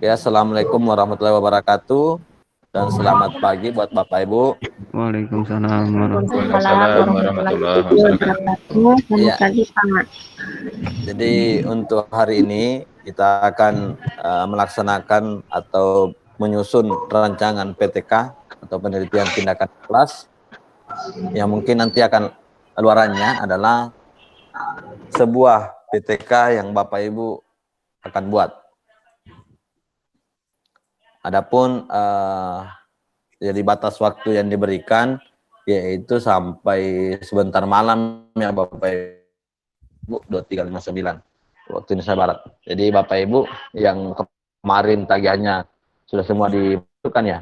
Ya, Assalamualaikum warahmatullahi wabarakatuh. Dan selamat pagi buat Bapak Ibu. Waalaikumsalam Waalaikumsalam warahmatullahi wabarakatuh. Iya, Selamat pagi, Pak. jadi untuk hari ini kita akan melaksanakan atau menyusun rancangan PTK atau penelitian tindakan kelas yang mungkin nanti akan keluarannya adalah sebuah PTK yang Bapak Ibu akan buat. Adapun jadi batas waktu yang diberikan yaitu sampai sebentar malam ya Bapak Ibu, 23.59 waktu Indonesia Barat. Jadi Bapak Ibu yang kemarin tagihannya sudah semua dibutuhkan ya.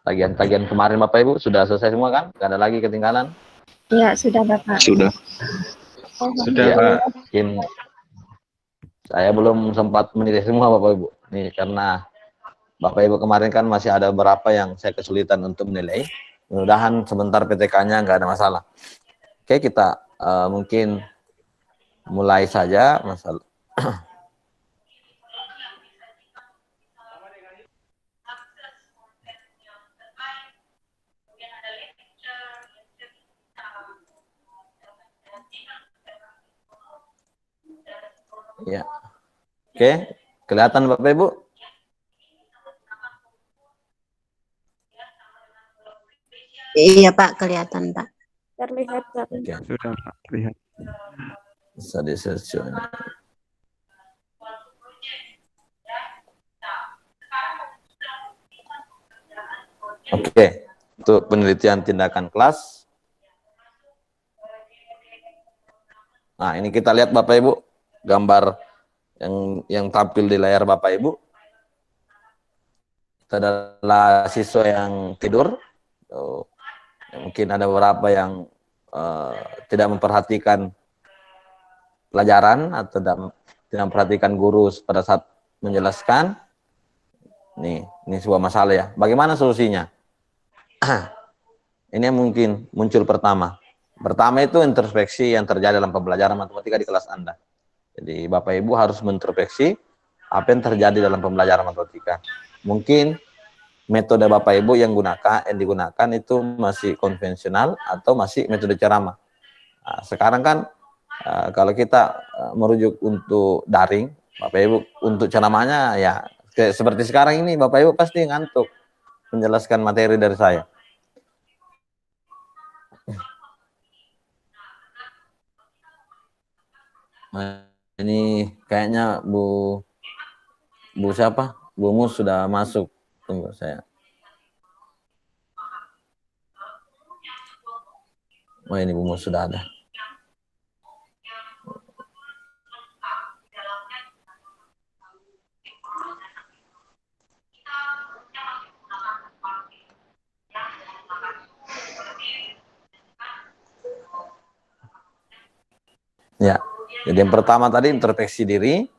Tagihan-tagihan kemarin Bapak Ibu sudah selesai semua kan? Gak ada lagi ketinggalan? Ya, sudah, Bapak. Sudah Ya, Pak. mungkin saya belum sempat menilai semua Bapak Ibu. Nih karena Bapak Ibu kemarin kan masih ada beberapa yang saya kesulitan untuk menilai. Mudah-mudahan sebentar PTK-nya nggak ada masalah. Oke, kita mungkin mulai saja masalah. Ya. Oke, kelihatan Bapak Ibu? Iya, Pak, kelihatan, Pak. Terlihat, Pak. Oke. Sudah Pak, lihat. Bisa di-search. Oke, untuk penelitian tindakan kelas. Nah, ini kita lihat Bapak Ibu gambar yang tampil di layar Bapak Ibu. Itu adalah siswa yang tidur. Mungkin ada beberapa yang tidak memperhatikan pelajaran atau tidak memperhatikan guru pada saat menjelaskan. Ini sebuah masalah ya. Bagaimana solusinya? Ini yang mungkin muncul pertama. Pertama itu introspeksi yang terjadi dalam pembelajaran matematika di kelas Anda. Jadi Bapak Ibu harus mengintrospeksi apa yang terjadi dalam pembelajaran matematika. Mungkin metode Bapak Ibu yang digunakan itu masih konvensional atau masih metode ceramah. Nah, sekarang kan kalau kita merujuk untuk daring, Bapak Ibu untuk ceramahnya ya seperti sekarang ini Bapak Ibu pasti ngantuk menjelaskan materi dari saya. Nah, ini kayaknya Bu siapa? Bu Mus sudah masuk. Tunggu saya. Oh ini Bu Mus sudah ada. Ya, jadi yang pertama tadi introspeksi diri.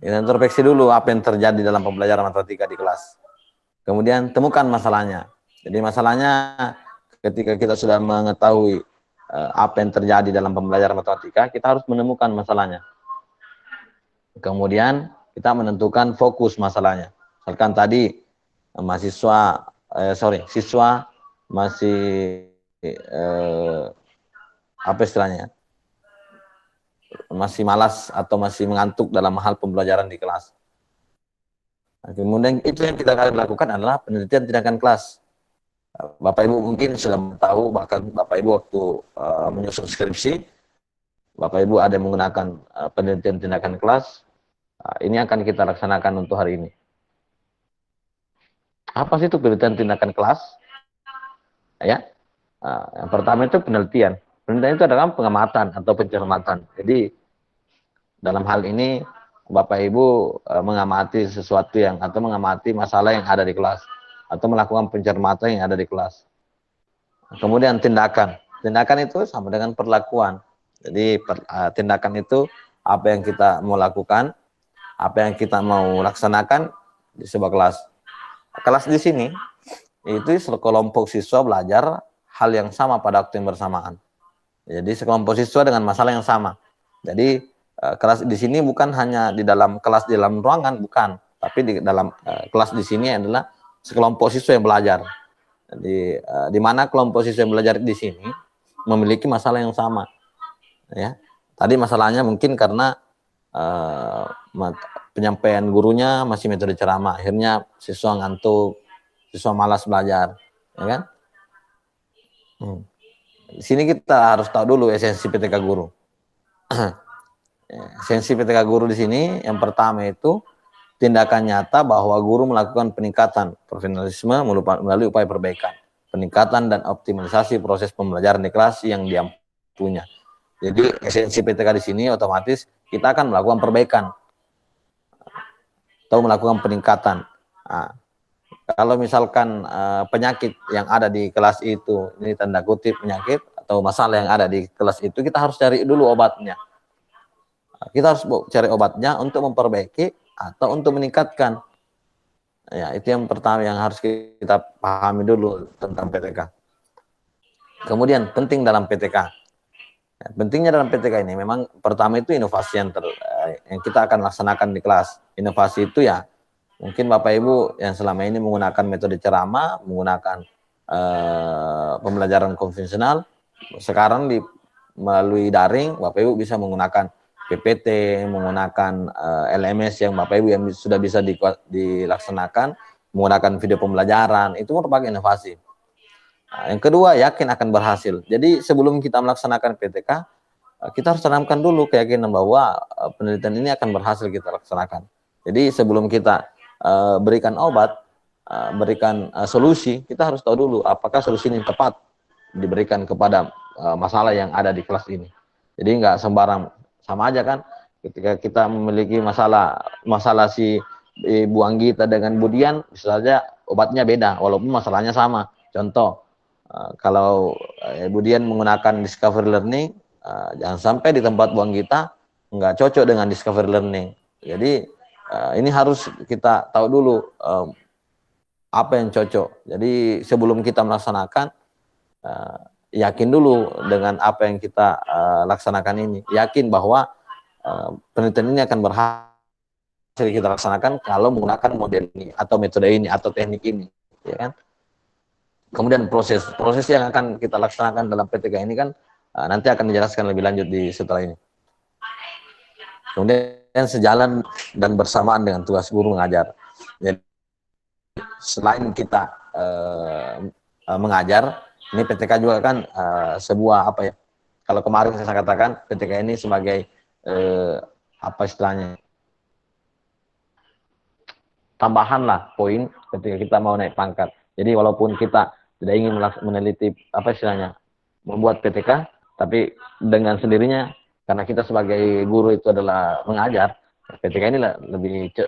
Introspeksi dulu apa yang terjadi dalam pembelajaran matematika di kelas. Kemudian temukan masalahnya. Jadi masalahnya ketika kita sudah mengetahui apa yang terjadi dalam pembelajaran matematika, kita harus menemukan masalahnya. Kemudian kita menentukan fokus masalahnya. Misalkan tadi siswa masih apa istilahnya? Masih malas atau masih mengantuk dalam hal pembelajaran di kelas. Nah, kemudian itu yang kita akan lakukan adalah penelitian tindakan kelas. Bapak Ibu mungkin sudah tahu, bahkan Bapak Ibu waktu menyusun skripsi, Bapak Ibu ada yang menggunakan penelitian tindakan kelas. Ini akan kita laksanakan untuk hari ini. Apa sih itu penelitian tindakan kelas? Ya, yang pertama itu penelitian. Penelitian itu adalah pengamatan atau pencermatan. Jadi dalam hal ini Bapak Ibu mengamati sesuatu atau mengamati masalah yang ada di kelas atau melakukan pencermatan yang ada di kelas. Kemudian tindakan. Tindakan itu sama dengan perlakuan. Jadi tindakan itu apa yang kita mau lakukan, apa yang kita mau laksanakan di sebuah kelas. Kelas di sini itu sekelompok siswa belajar hal yang sama pada waktu yang bersamaan. Jadi sekelompok siswa dengan masalah yang sama. Jadi kelas di sini bukan hanya di dalam kelas di dalam ruangan, bukan, tapi di dalam kelas di sini adalah sekelompok siswa yang belajar. Jadi di mana kelompok siswa yang belajar di sini memiliki masalah yang sama, ya. Tadi masalahnya mungkin karena penyampaian gurunya masih metode ceramah, akhirnya siswa ngantuk, siswa malas belajar, ya kan? Di sini kita harus tahu dulu esensi PTK guru. Esensi PTK guru di sini yang pertama itu tindakan nyata bahwa guru melakukan peningkatan profesionalisme melalui upaya perbaikan, peningkatan dan optimalisasi proses pembelajaran di kelas yang dia punya. Jadi esensi PTK di sini otomatis kita akan melakukan perbaikan atau melakukan peningkatan. Nah, kalau misalkan penyakit yang ada di kelas itu, ini tanda kutip penyakit atau masalah yang ada di kelas itu, kita harus cari dulu obatnya. Kita harus cari obatnya untuk memperbaiki atau untuk meningkatkan. Ya, itu yang pertama yang harus kita pahami dulu tentang PTK. Kemudian penting dalam PTK. Ya, pentingnya dalam PTK ini memang pertama itu inovasi yang kita akan laksanakan di kelas. Inovasi itu ya mungkin Bapak Ibu yang selama ini menggunakan metode ceramah, menggunakan pembelajaran konvensional, sekarang melalui daring Bapak Ibu bisa menggunakan PPT, menggunakan LMS yang Bapak Ibu yang sudah bisa dilaksanakan, menggunakan video pembelajaran, itu merupakan inovasi. Nah, yang kedua, yakin akan berhasil. Jadi sebelum kita melaksanakan PTK, kita harus tanamkan dulu keyakinan bahwa penelitian ini akan berhasil kita laksanakan. Jadi sebelum kita berikan obat, berikan solusi, kita harus tahu dulu apakah solusi ini tepat diberikan kepada masalah yang ada di kelas ini. Jadi nggak sembarang. Sama aja kan ketika kita memiliki masalah si Bu Anggita dengan Bu Dian, bisa saja obatnya beda walaupun masalahnya sama. Contoh, kalau Bu Dian menggunakan discovery learning, jangan sampai di tempat Bu Anggita nggak cocok dengan discovery learning. Jadi ini harus kita tahu dulu apa yang cocok. Jadi sebelum kita melaksanakan, yakin dulu dengan apa yang kita laksanakan ini. Yakin bahwa penelitian ini akan berhasil kita laksanakan kalau menggunakan model ini atau metode ini atau teknik ini, ya kan? Kemudian proses yang akan kita laksanakan dalam PTK ini kan nanti akan dijelaskan lebih lanjut setelah ini. Kemudian sejalan dan bersamaan dengan tugas guru mengajar. Jadi selain kita mengajar, ini PTK juga kan sebuah apa ya? Kalau kemarin saya katakan PTK ini sebagai apa istilahnya? Tambahan lah poin ketika kita mau naik pangkat. Jadi walaupun kita tidak ingin meneliti apa istilahnya membuat PTK, tapi dengan sendirinya karena kita sebagai guru itu adalah mengajar, PTK ini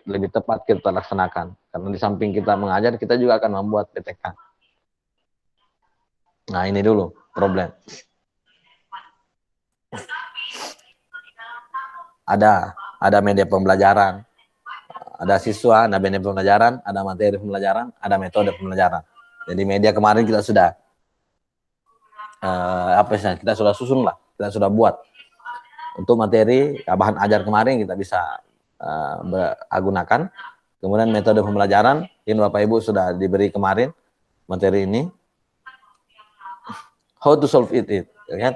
lebih tepat kita laksanakan. Karena di samping kita mengajar, kita juga akan membuat PTK. Nah, ini dulu problem. Ada media pembelajaran, ada siswa, ada media pembelajaran, ada materi pembelajaran, ada metode pembelajaran. Jadi media kemarin kita sudah kita sudah susun lah, kita sudah buat. Untuk materi bahan ajar kemarin kita bisa gunakan. Kemudian metode pembelajaran ini Bapak Ibu sudah diberi kemarin materi ini. How to solve it, ya kan?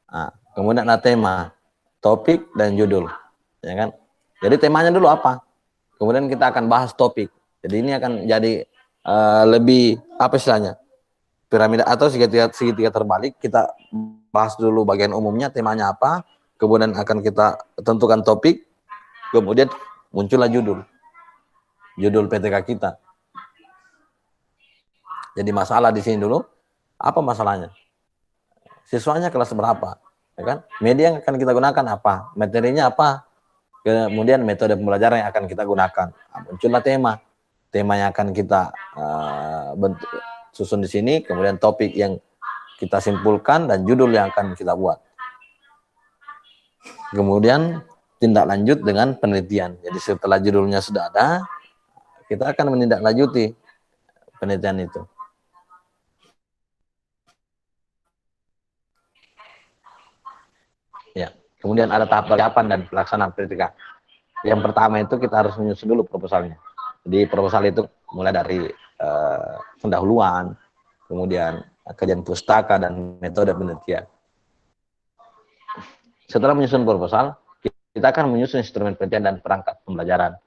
Nah, kemudian ada tema, topik dan judul, ya kan? Jadi temanya dulu apa? Kemudian kita akan bahas topik. Jadi ini akan jadi lebih apa istilahnya? Piramida atau segitiga terbalik. Kita bahas dulu bagian umumnya, temanya apa, kemudian akan kita tentukan topik, kemudian muncullah judul PTK kita. Jadi masalah di sini dulu, apa masalahnya? Siswanya kelas berapa? Ya kan? Media yang akan kita gunakan apa? Materinya apa? Kemudian metode pembelajaran yang akan kita gunakan. Nah, muncullah tema yang akan kita susun di sini, kemudian topik yang kita simpulkan dan judul yang akan kita buat. Kemudian tindak lanjut dengan penelitian. Jadi setelah judulnya sudah ada, kita akan menindaklanjuti penelitian itu. Ya. Kemudian ada tahap persiapan dan pelaksanaan PTK. Yang pertama itu kita harus menyusun dulu proposalnya. Jadi proposal itu mulai dari pendahuluan, kemudian kajian pustaka dan metode penelitian. Setelah menyusun proposal, kita akan menyusun instrumen penelitian dan perangkat pembelajaran.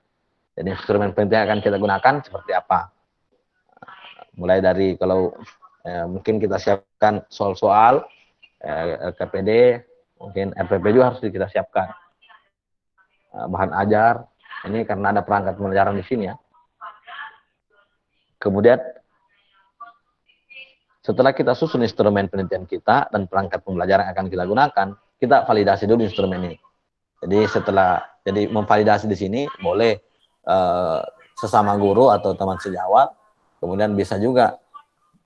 Jadi instrumen penelitian akan kita gunakan seperti apa? Mulai dari kalau mungkin kita siapkan soal-soal, LKPD, mungkin RPP juga harus kita siapkan. Bahan ajar, ini karena ada perangkat pembelajaran di sini ya. Kemudian setelah kita susun instrumen penelitian kita dan perangkat pembelajaran yang akan kita gunakan, kita validasi dulu instrumen ini. Jadi memvalidasi di sini boleh sesama guru atau teman sejawat, kemudian bisa juga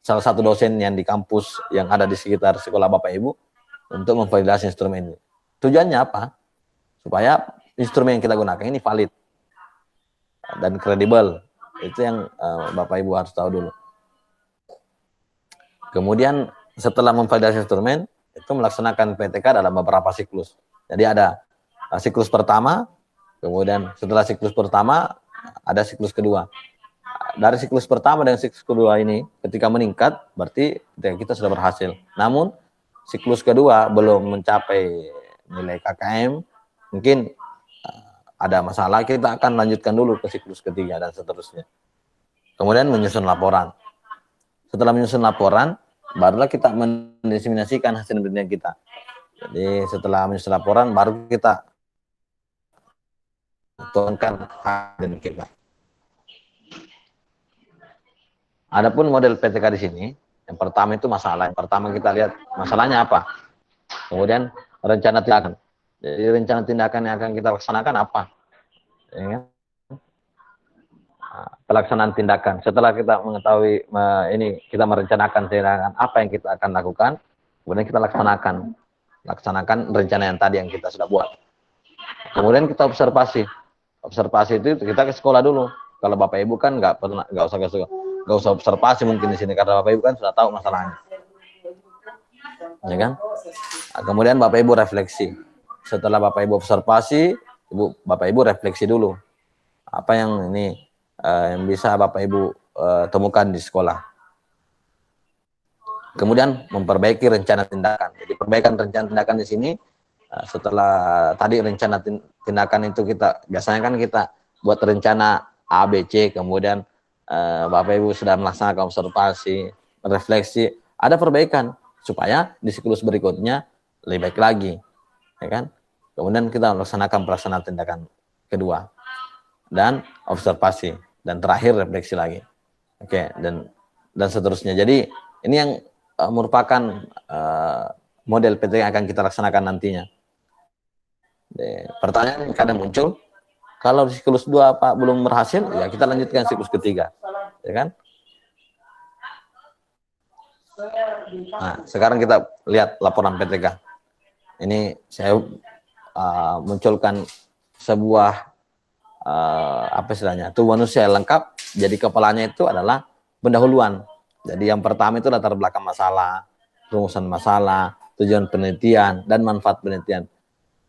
salah satu dosen yang di kampus yang ada di sekitar sekolah Bapak Ibu untuk memvalidasi instrumen ini. Tujuannya apa? Supaya instrumen yang kita gunakan ini valid dan kredibel. Itu yang Bapak Ibu harus tahu dulu. Kemudian setelah memvalidasi instrumen, itu melaksanakan PTK dalam beberapa siklus. Jadi ada siklus pertama, kemudian setelah siklus pertama, ada siklus kedua. Dari siklus pertama dan siklus kedua ini, ketika meningkat, berarti kita sudah berhasil. Namun, siklus kedua belum mencapai nilai KKM, mungkin ada masalah, kita akan lanjutkan dulu ke siklus ketiga dan seterusnya. Kemudian menyusun laporan. Setelah menyusun laporan, barulah kita mendiseminasikan hasil penelitian kita. Jadi setelah menyusun laporan, baru kita turunkan hasil kita. Adapun model PTK di sini, yang pertama itu masalah. Yang pertama kita lihat masalahnya apa. Kemudian rencana tindakan. Jadi rencana tindakan yang akan kita laksanakan apa? Ya. Pelaksanaan tindakan. Setelah kita mengetahui ini, kita merencanakan tindakan apa yang kita akan lakukan, kemudian kita laksanakan rencana yang tadi yang kita sudah buat. Kemudian kita observasi. Observasi itu kita ke sekolah dulu. Kalau Bapak Ibu kan nggak usah observasi mungkin di sini karena Bapak Ibu kan sudah tahu masalahnya, ya kan? Nah, kemudian Bapak Ibu refleksi. Setelah Bapak Ibu observasi, Bapak Ibu refleksi dulu. Apa yang ini yang bisa Bapak Ibu temukan di sekolah. Kemudian memperbaiki rencana tindakan. Jadi perbaikan rencana tindakan di sini setelah tadi rencana tindakan itu biasanya kan kita buat rencana A, B, C, kemudian Bapak Ibu sudah melaksanakan observasi, refleksi, ada perbaikan supaya di siklus berikutnya lebih baik lagi, ya kan? Kemudian kita melaksanakan pelaksanaan tindakan kedua dan observasi dan terakhir refleksi lagi, oke, dan seterusnya. Jadi ini yang merupakan model PT yang akan kita laksanakan nantinya. Pertanyaan yang kadang muncul, kalau siklus 2 Pak belum berhasil, ya kita lanjutkan siklus ketiga, ya kan? Nah, sekarang kita lihat laporan PTK. Ini saya munculkan sebuah apa istilahnya, tubuh manusia lengkap. Jadi kepalanya itu adalah pendahuluan. Jadi yang pertama itu latar belakang masalah, rumusan masalah, tujuan penelitian, dan manfaat penelitian.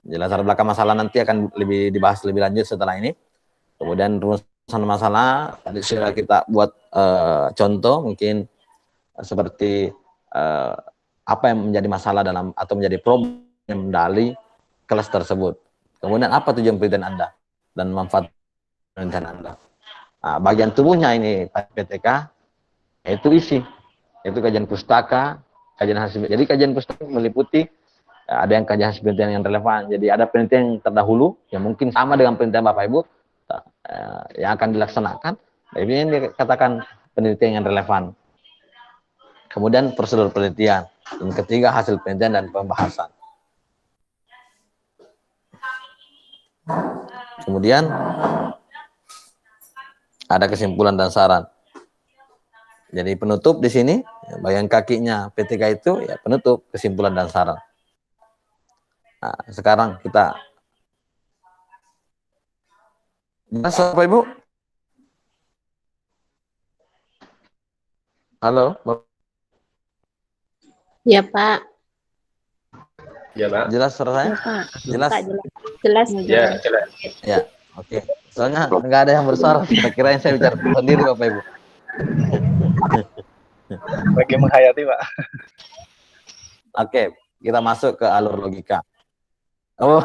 Jadi latar belakang masalah nanti akan lebih dibahas lebih lanjut setelah ini. Kemudian rumusan masalah, tadi sudah kita buat contoh mungkin seperti apa yang menjadi masalah dalam atau menjadi problem dari kelas tersebut. Kemudian apa tujuan penelitian Anda dan manfaat penelitian Anda. Nah, bagian tubuhnya ini PTK itu isi, itu kajian pustaka, kajian hasil. Jadi kajian pustaka meliputi ada yang kajian hasil penelitian yang relevan. Jadi ada penelitian yang terdahulu yang mungkin sama dengan penelitian Bapak Ibu yang akan dilaksanakan. Jadi ini dikatakan penelitian yang relevan. Kemudian prosedur penelitian. Dan ketiga hasil penelitian dan pembahasan. Kemudian ada kesimpulan dan saran. Jadi penutup di sini bagian kakinya PTK itu ya penutup, kesimpulan dan saran. Nah, sekarang kita jelas Bapak Ibu? Halo, Bapak. Ya, Pak. Ya, Pak. Jelas selesai? Ya, Pak. Jelas? Pak, jelas. Ya, jelas. Ya, oke. Soalnya nggak ada yang bersuara, saya kira saya bicara sendiri Bapak Ibu. Bagi menghayati, Pak. Oke, kita masuk ke alur logika. Oh,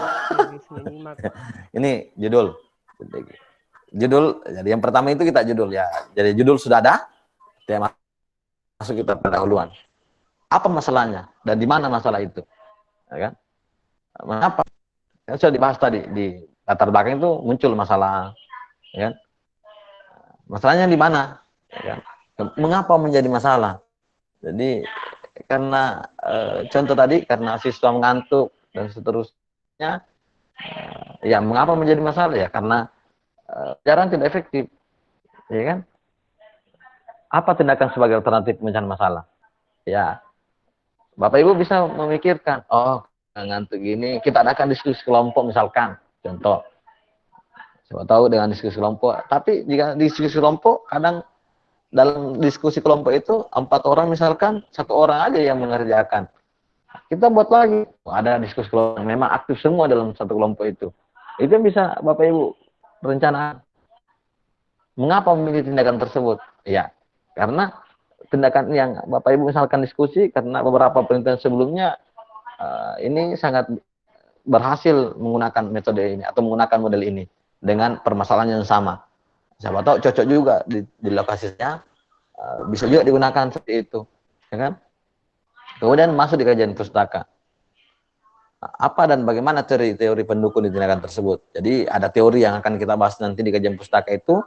ini judul. Judul, jadi yang pertama itu kita judul ya. Jadi judul sudah ada, tema masuk kita pendahuluan. Apa masalahnya dan di mana masalah itu? Ya kan? Mengapa? Ya, sudah dibahas tadi di latar belakang itu muncul masalah, ya kan? Masalahnya di mana? Ya kan? Mengapa menjadi masalah? Jadi karena contoh tadi karena siswa mengantuk dan seterusnya. Ya mengapa menjadi masalah ya? Karena pelajaran tidak efektif, ya kan? Apa tindakan sebagai alternatif pemecahan masalah? Ya, Bapak Ibu bisa memikirkan, oh ngantuk gini, kita adakan diskusi kelompok misalkan, contoh. Siapa tahu dengan diskusi kelompok, tapi jika diskusi kelompok, kadang dalam diskusi kelompok itu 4 orang misalkan, 1 orang aja yang mengerjakan. Kita buat lagi, ada diskusi kelompok, memang aktif semua dalam satu kelompok itu. Itu yang bisa Bapak Ibu rencana. Mengapa memilih tindakan tersebut? Ya, karena tindakan yang Bapak Ibu misalkan diskusi, karena beberapa penelitian sebelumnya ini sangat berhasil menggunakan metode ini atau menggunakan model ini dengan permasalahan yang sama. Siapa tahu cocok juga di lokasinya, bisa juga digunakan seperti itu, ya kan? Kemudian masuk di kajian pustaka. Apa dan bagaimana teori pendukung di tindakan tersebut? Jadi ada teori yang akan kita bahas nanti di kajian pustaka itu,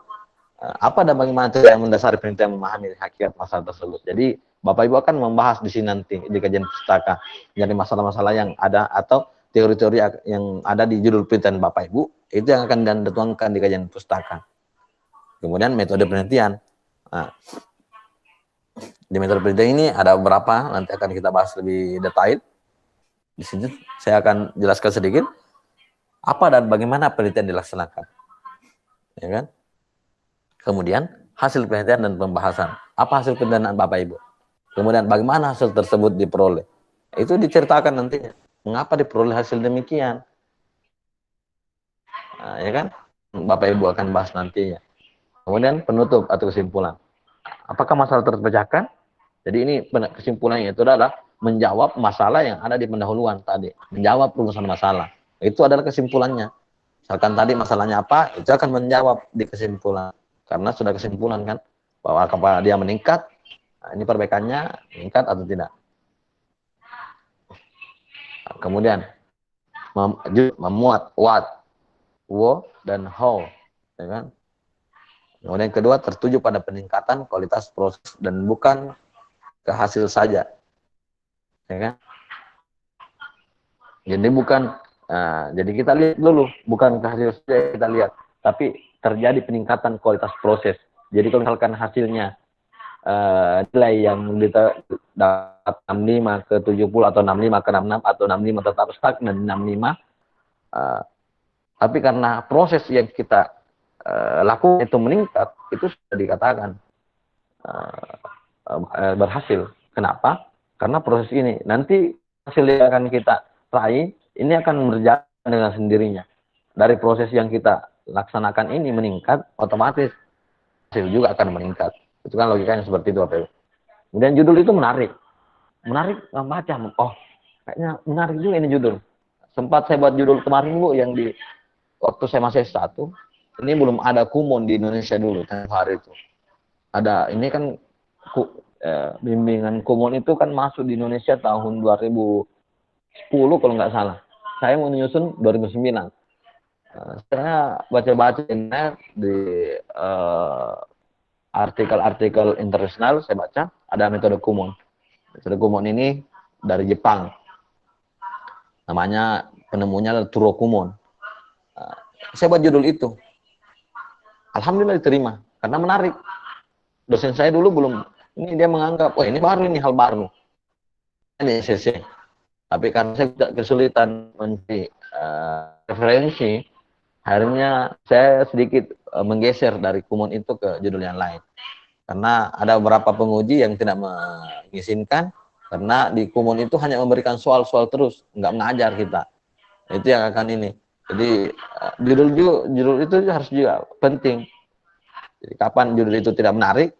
apa dan bagaimana teori yang mendasari penelitian memahami hakikat masalah tersebut. Jadi Bapak Ibu akan membahas di sini nanti di kajian pustaka, jadi masalah-masalah yang ada atau teori-teori yang ada di judul penelitian Bapak Ibu, itu yang akan dituangkan di kajian pustaka. Kemudian metode penelitian. Nah, di metode penelitian ini ada beberapa, nanti akan kita bahas lebih detail. Di sini saya akan jelaskan sedikit apa dan bagaimana penelitian dilaksanakan, ya kan? Kemudian hasil penelitian dan pembahasan. Apa hasil penelitian Bapak Ibu? Kemudian bagaimana hasil tersebut diperoleh? Itu diceritakan nantinya. Mengapa diperoleh hasil demikian? Nah, ya kan? Bapak Ibu akan bahas nantinya. Kemudian penutup atau kesimpulan. Apakah masalah terpecahkan? Jadi ini kesimpulannya itu adalah menjawab masalah yang ada di pendahuluan tadi. Menjawab rumusan masalah. Itu adalah kesimpulannya. Misalkan tadi masalahnya apa, itu akan menjawab di kesimpulan. Karena sudah kesimpulan kan, bahwa apakah dia meningkat, nah, ini perbaikannya meningkat atau tidak. Nah, kemudian memuat what, dan how, ya kan? Kemudian kedua, tertuju pada peningkatan kualitas proses dan bukan ke hasil saja, ya kan? Jadi bukan, jadi kita lihat dulu, bukan ke hasil saja kita lihat, tapi terjadi peningkatan kualitas proses. Jadi kalau misalkan hasilnya nilai yang kita dapat 65 ke 70 atau 65 ke 66 atau 65 tetap stagnan 65, tapi karena proses yang kita lakukan itu meningkat, itu sudah dikatakan berhasil. Kenapa? Karena proses ini nanti hasil yang akan kita raih ini akan berjalan dengan sendirinya. Dari proses yang kita laksanakan ini meningkat, otomatis hasil juga akan meningkat. Itu kan logikanya seperti itu, Bapak Ibu. Kemudian judul itu menarik. Menarik membaca. Oh, kayaknya menarik juga ini judul. Sempat saya buat judul kemarin, Bu, yang di waktu saya masih S1. Ini belum ada kumon di Indonesia dulu, tempo hari itu. Ada, ini kan bimbingan kumon itu kan masuk di Indonesia tahun 2010 kalau nggak salah. Saya mau menyusun 2009. Saya baca-baca di artikel-artikel internasional, saya baca ada metode kumon. Metode kumon ini dari Jepang. Namanya penemunya adalah Turo Kumon. Saya buat judul itu. Alhamdulillah diterima karena menarik. Dosen saya dulu belum, ini dia menganggap, oh ini baru, ini hal baru. Ini SCC. Tapi karena saya tidak kesulitan mencari referensi, akhirnya saya sedikit menggeser dari kumon itu ke judul yang lain. Karena ada beberapa penguji yang tidak mengizinkan, Karena di Kumon itu hanya memberikan soal-soal terus, nggak mengajar kita. Itu yang akan ini. Jadi judul itu harus juga penting. Jadi kapan judul itu tidak menarik,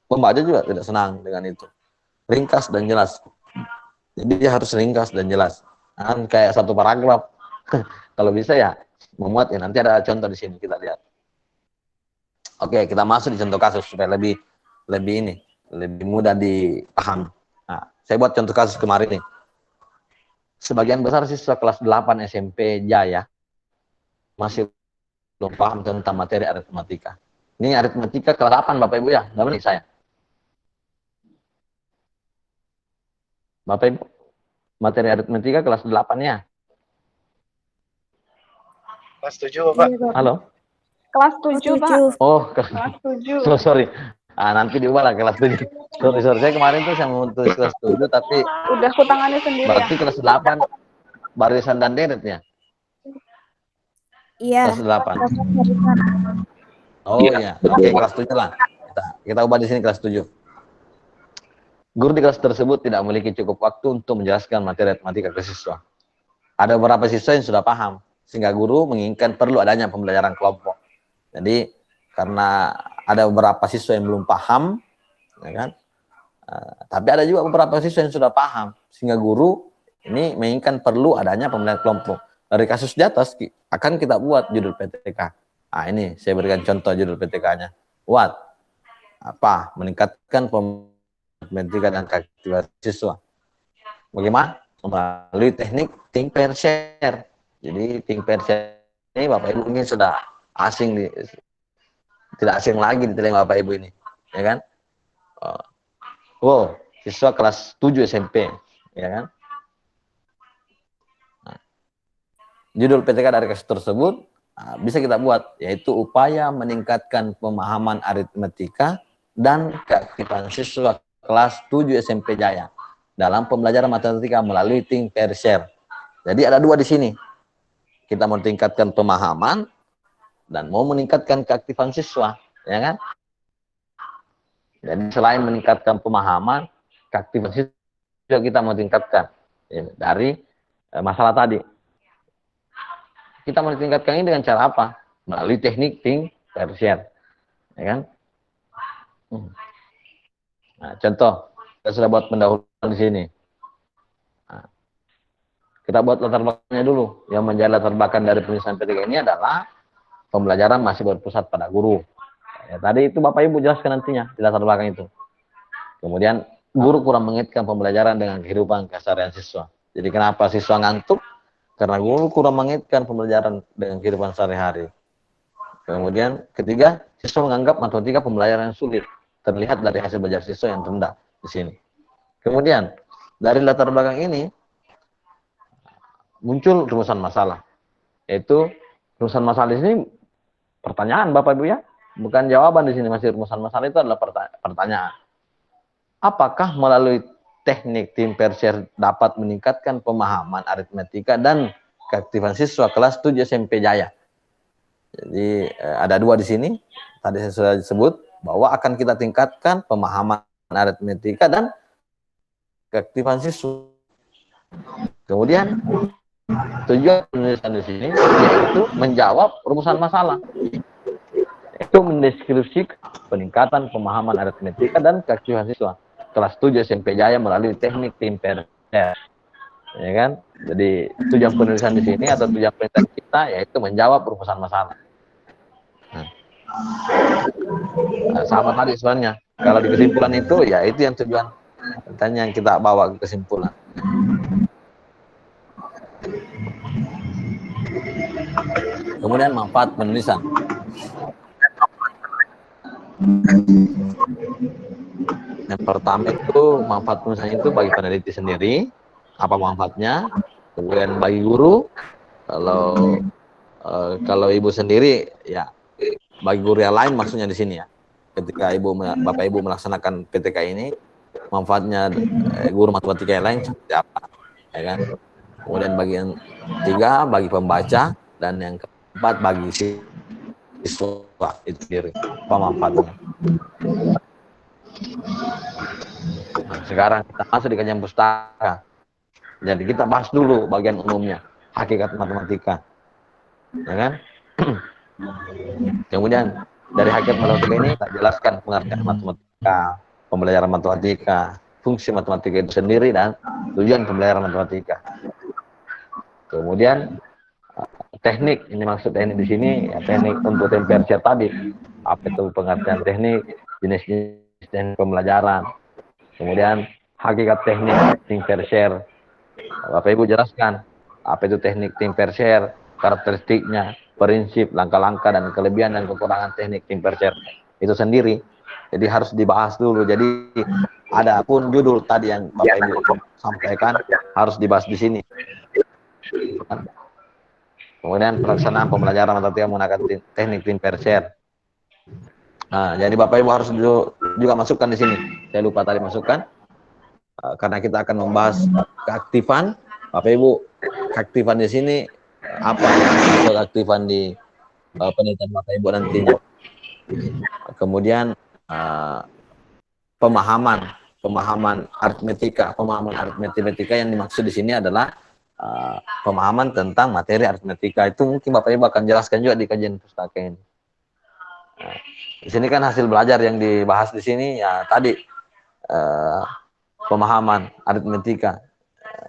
pembaca juga tidak senang dengan itu. Ringkas dan jelas. Jadi dia harus ringkas dan jelas. Kan kayak satu paragraf. Kalau bisa ya memuat ya. Nanti ada contoh di sini kita lihat. Oke, kita masuk di contoh kasus supaya lebih mudah dipahami. Nah, saya buat contoh kasus kemarin nih. Sebagian besar siswa kelas 8 SMP Jaya masih belum paham tentang materi aritmatika. Ini aritmatika kelas 8 Bapak Ibu ya, nggak benar saya. Bapak Ibu, materi aritmatika kelas 8 ya. Kelas 7 Bapak. Halo. Kelas 7, Pak. Oh, Kelas 7. so, sorry. Nanti diubah lah kelas 7. Sorry. Saya kemarin tuh saya mau tulis kelas 7 tapi Udah kutangani sendiri berarti ya. kelas 8 barisan dan deretnya. Iya. Kelas 8. Oh iya. Oke, kelas 7 lah. Kita ubah di sini kelas 7. Guru di kelas tersebut tidak memiliki cukup waktu untuk menjelaskan materi matematika ke siswa. Ada beberapa siswa yang sudah paham, sehingga guru menginginkan perlu adanya pembelajaran kelompok. Jadi karena ada beberapa siswa yang belum paham, ya kan? Tapi ada juga beberapa siswa yang sudah paham, sehingga guru ini menginginkan perlu adanya pembelajaran kelompok. Dari kasus di atas akan kita buat judul PTK. Ini saya berikan contoh judul PTK-nya. Buat apa? Meningkatkan matematika dan keaktifan siswa. Bagaimana? Melalui teknik think pair share. Jadi think pair share ini Bapak Ibu ini sudah asing tidak asing lagi di telinga Bapak Ibu ini, ya kan? Wow, siswa kelas 7 SMP, ya kan? Nah, judul PTK dari kasus tersebut bisa kita buat, yaitu upaya meningkatkan pemahaman aritmatika dan keaktifan siswa kelas 7 SMP Jaya dalam pembelajaran matematika melalui think pair share. Jadi ada dua di sini. Kita mau tingkatkan pemahaman dan mau meningkatkan keaktifan siswa, ya kan? Jadi selain meningkatkan pemahaman, keaktifan siswa kita mau tingkatkan ya, dari masalah tadi. Kita mau tingkatkan ini dengan cara apa? Melalui teknik think pair share, ya kan? Nah, contoh, kita sudah buat pendahuluan di sini. Nah, kita buat latar belakangnya dulu. Yang menjadi latar belakang dari penyusunan PTK ini adalah pembelajaran masih berpusat pada guru. Ya, tadi itu Bapak Ibu jelaskan nantinya di latar belakang itu. Kemudian guru kurang mengaitkan pembelajaran dengan kehidupan keseharian siswa. Jadi kenapa siswa ngantuk? Karena guru kurang mengaitkan pembelajaran dengan kehidupan sehari-hari. Kemudian ketiga, siswa menganggap matematika pembelajaran yang sulit. Terlihat dari hasil belajar siswa yang rendah di sini. Kemudian dari latar belakang ini muncul rumusan masalah. Yaitu rumusan masalah di sini pertanyaan Bapak Ibu ya, bukan jawaban di sini. Masih rumusan masalah itu adalah pertanyaan. Apakah melalui teknik think pair share dapat meningkatkan pemahaman aritmatika dan keaktifan siswa kelas 7 SMP Jaya? Jadi ada dua di sini. Tadi saya sudah disebut bahwa akan kita tingkatkan pemahaman aritmatika dan keaktifan siswa. Kemudian tujuan penulisan di sini yaitu menjawab rumusan masalah. Itu mendeskripsikan peningkatan pemahaman aritmatika dan keaktifan siswa kelas 7 SMP Jaya melalui teknik think pair share. Ya kan? Jadi tujuan penulisan di sini atau tujuan penulisan kita yaitu menjawab rumusan masalah. Nah, sama tadi sebenarnya. Kalau di kesimpulan itu ya itu yang tujuan yang kita bawa ke kesimpulan. Kemudian manfaat penulisan. Yang pertama itu manfaat penulisan itu bagi peneliti sendiri, apa manfaatnya? Kemudian bagi guru, kalau ibu sendiri ya bagi guru yang lain maksudnya di sini ya. Ketika Bapak Ibu melaksanakan PTK ini, manfaatnya guru matematika yang lain seperti apa? Ya kan? Kemudian bagi yang ketiga bagi pembaca dan yang keempat bagi siswa itu sendiri. Apa manfaatnya? Nah, sekarang kita masuk di kajian pustaka. Jadi kita bahas dulu bagian umumnya, hakikat matematika. Ya kan? Kemudian dari hakikat matematika ini kita jelaskan pengertian matematika, pembelajaran matematika, fungsi matematika itu sendiri dan tujuan pembelajaran matematika. Kemudian teknik, ini maksud teknik di sini ya, teknik untuk tempershare tadi. Apa itu pengertian teknik, jenis-jenis teknik pembelajaran. Kemudian hakikat teknik tempershare. Bapak Ibu jelaskan apa itu teknik tempershare, karakteristiknya, prinsip, langkah-langkah dan kelebihan dan kekurangan teknik tempershare itu sendiri. Jadi harus dibahas dulu. Jadi ada pun judul tadi yang Bapak Ibu sampaikan harus dibahas di sini. Kemudian pelaksanaan pembelajaran matematika menggunakan teknik tempershare. Nah, jadi Bapak Ibu harus juga masukkan di sini. Saya lupa tadi masukkan. Karena kita akan membahas keaktifan, Bapak Ibu, keaktifan di sini apa yang keaktifan di penelitian Bapak Ibu nantinya. Kemudian pemahaman aritmetika yang dimaksud di sini adalah pemahaman tentang materi aritmetika. Itu mungkin Bapak Ibu akan jelaskan juga di kajian pustaka ini. Nah, di sini kan hasil belajar yang dibahas di sini ya tadi pemahaman aritmetika